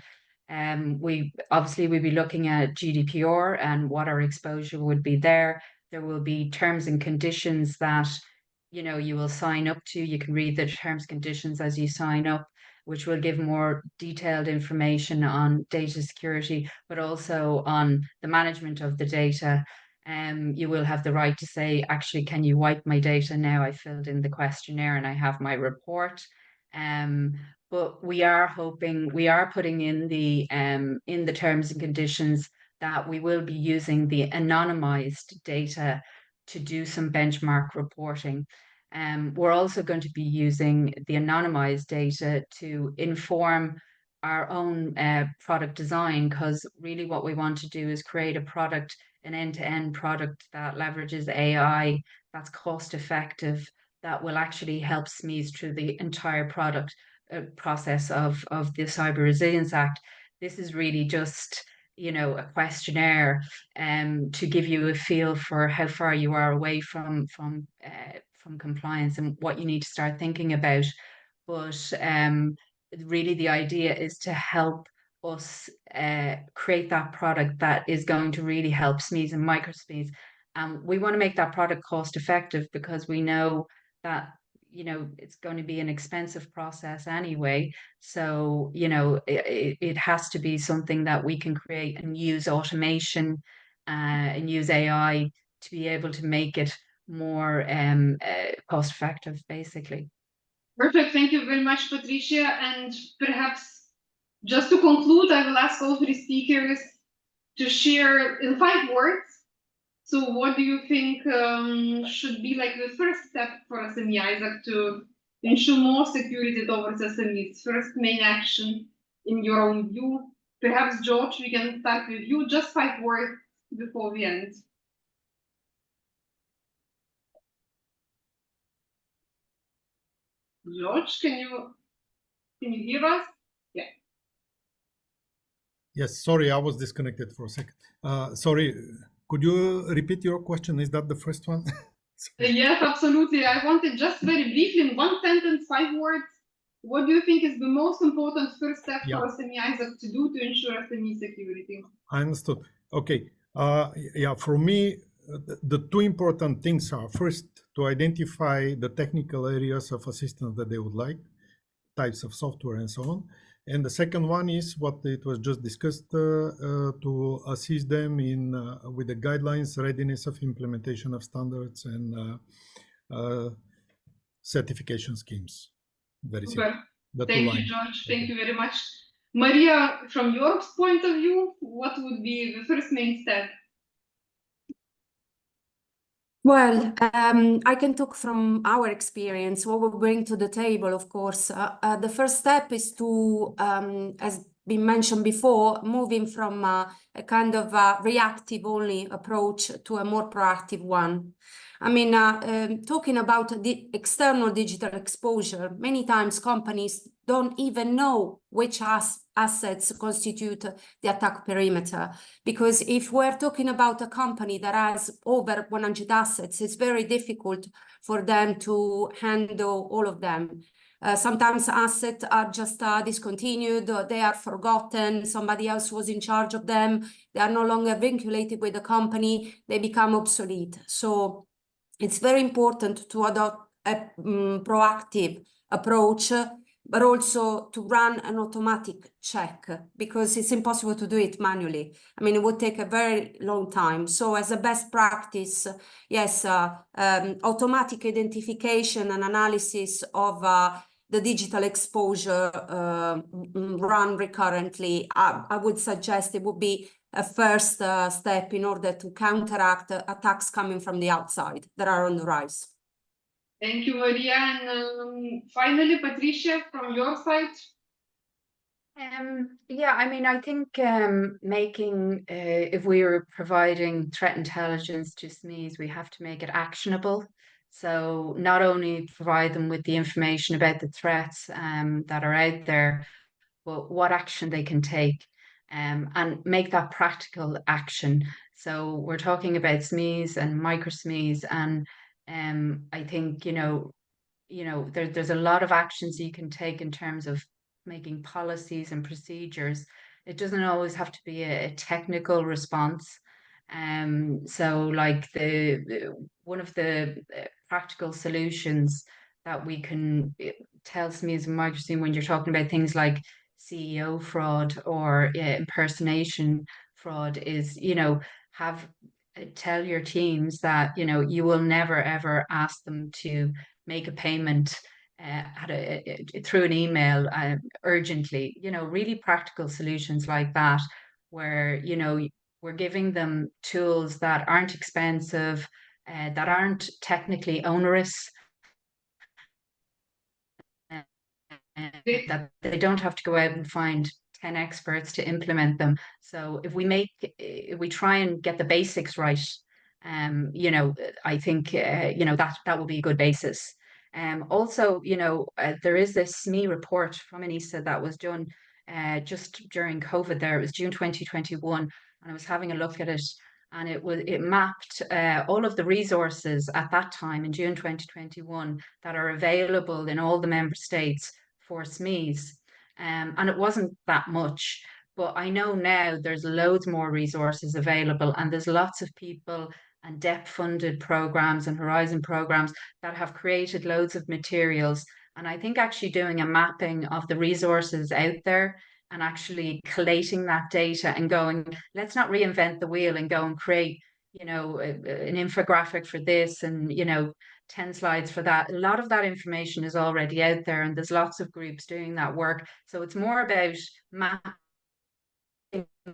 G: We'd be looking at GDPR and what our exposure would be there. There will be terms and conditions that you will sign up to. You can read the terms and conditions as you sign up, which will give more detailed information on data security, but also on the management of the data. You will have the right to say, actually, can you wipe my data now? I filled in the questionnaire and I have my report. But we are putting in the terms and conditions that we will be using the anonymized data to do some benchmark reporting. We're also going to be using the anonymized data to inform our own product design, because really what we want to do is create a product, an end-to-end product that leverages AI, that's cost effective, that will actually help SMEs through the entire product process of the Cyber Resilience Act. This is really just a questionnaire to give you a feel for how far you are away from compliance and what you need to start thinking about. But really the idea is to help us create that product that is going to really help SMEs and micro SMEs. We want to make that product cost effective, because we know that it's going to be an expensive process anyway. So it has to be something that we can create and use automation and use AI to be able to make it more cost effective, basically.
A: Perfect. Thank you very much, Patricia. And perhaps just to conclude, I will ask all three speakers to share in 5 words. So what do you think should be like the first step for SME ISAC to ensure more security towards SMEs? First main action in your own view. Perhaps, George, we can start with you. Just 5 words before we end? George, can you hear us? Yeah.
F: Yes, sorry, I was disconnected for a second. Sorry, could you repeat your question? Is that the first one?
A: Yes, absolutely. I wanted just very briefly in one sentence, 5 words. What do you think is the most important first step for SME ISAC to do to ensure SME security?
F: I understood. Okay. Yeah, for me, the two important things are first to identify the technical areas of assistance that they would like, types of software and so on. And the second one is what it was just discussed, to assist them in with the guidelines, readiness of implementation of standards and certification schemes. Very simple.
A: Thank you, George. Thank you very much. Maria, from your point of view, what would be the first main step?
E: Well, I can talk from our experience, what we bring to the table, of course. The first step is to, as been mentioned before, moving from a kind of reactive only approach to a more proactive one. I mean, talking about the external digital exposure, many times companies don't even know which assets constitute the attack perimeter. Because if we're talking about a company that has over 100 assets, it's very difficult for them to handle all of them. Sometimes assets are just discontinued, or they are forgotten, somebody else was in charge of them, they are no longer vinculated with the company, they become obsolete. So it's very important to adopt a proactive approach, but also to run an automatic check, because it's impossible to do it manually. I mean, it would take a very long time. So as a best practice, yes, automatic identification and analysis of the digital exposure run recurrently, I would suggest it would be a first step in order to counteract attacks coming from the outside that are on the rise.
A: Thank you, Maria. And finally, Patricia, from your side.
G: Yeah, I mean, I think making, if we are providing threat intelligence to SMEs, we have to make it actionable. So not only provide them with the information about the threats that are out there, but what action they can take, and make that practical action. So we're talking about SMEs and micro SMEs, and I think there's a lot of actions you can take in terms of making policies and procedures. It doesn't always have to be a technical response. So like one of the practical solutions that we can tell SMEs and micro when you're talking about things like CEO fraud or impersonation fraud is, tell your teams that, you will never ever ask them to make a payment through an email urgently, really practical solutions like that, where, we're giving them tools that aren't expensive, that aren't technically onerous, that they don't have to go out and find 10 experts to implement them. So if we try and get the basics right, I think, that will be a good basis. Also, there is this SME report from ENISA that was done just during COVID there. It was June 2021, and I was having a look at it, and it mapped all of the resources at that time in June 2021 that are available in all the member states for SMEs. And it wasn't that much, but I know now there's loads more resources available, and there's lots of people and DEP-funded programs and Horizon programs that have created loads of materials. And I think actually doing a mapping of the resources out there and actually collating that data and going, let's not reinvent the wheel and go and create, an infographic for this and, 10 slides for that. A lot of that information is already out there, and there's lots of groups doing that work. So it's more about mapping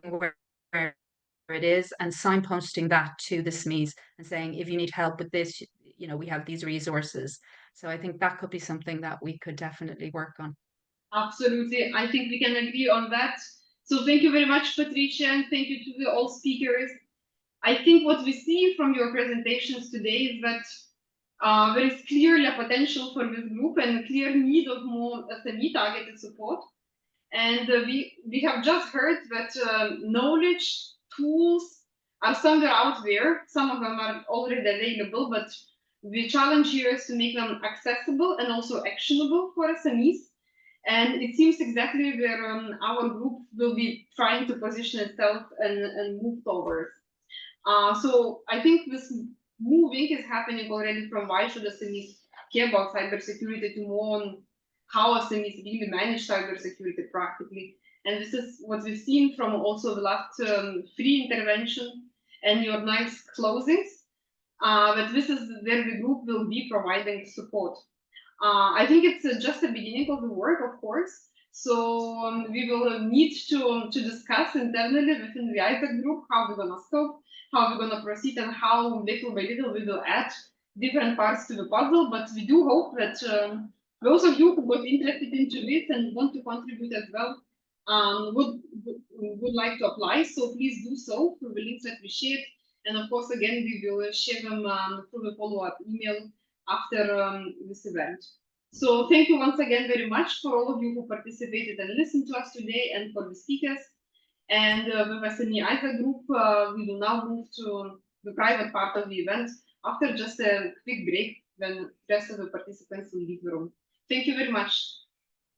G: where it is and signposting that to the SMEs and saying, if you need help with this, we have these resources. So I think that could be something that we could definitely work on.
A: Absolutely. I think we can agree on that. So thank you very much, Patricia, and thank you to all speakers. I think what we see from your presentations today is that there is clearly a potential for this group and a clear need of more SME targeted support. And we have just heard that knowledge, tools are somewhere out there. Some of them are already available, but the challenge here is to make them accessible and also actionable for SMEs. And it seems exactly where our group will be trying to position itself and move towards. So I think this moving is happening already from why should SMEs care about cybersecurity to more on how SMEs really manage cybersecurity practically. And this is what we've seen from also the last 3 interventions and your nice closings, that this is where the group will be providing support. I think it's just the beginning of the work, of course. So we will need to discuss internally within the ISAC group how we're going to scope, how we're going to proceed, and how little by little we will add different parts to the puzzle. But we do hope that those of you who got interested into this and want to contribute as well would like to apply. So please do so through the links that we shared. And of course, again, we will share them through the follow-up email after this event. So thank you once again very much for all of you who participated and listened to us today, and for the speakers. And with SME ISAC group, we will now move to the private part of the event after just a quick break when the rest of the participants will leave the room. Thank you very much.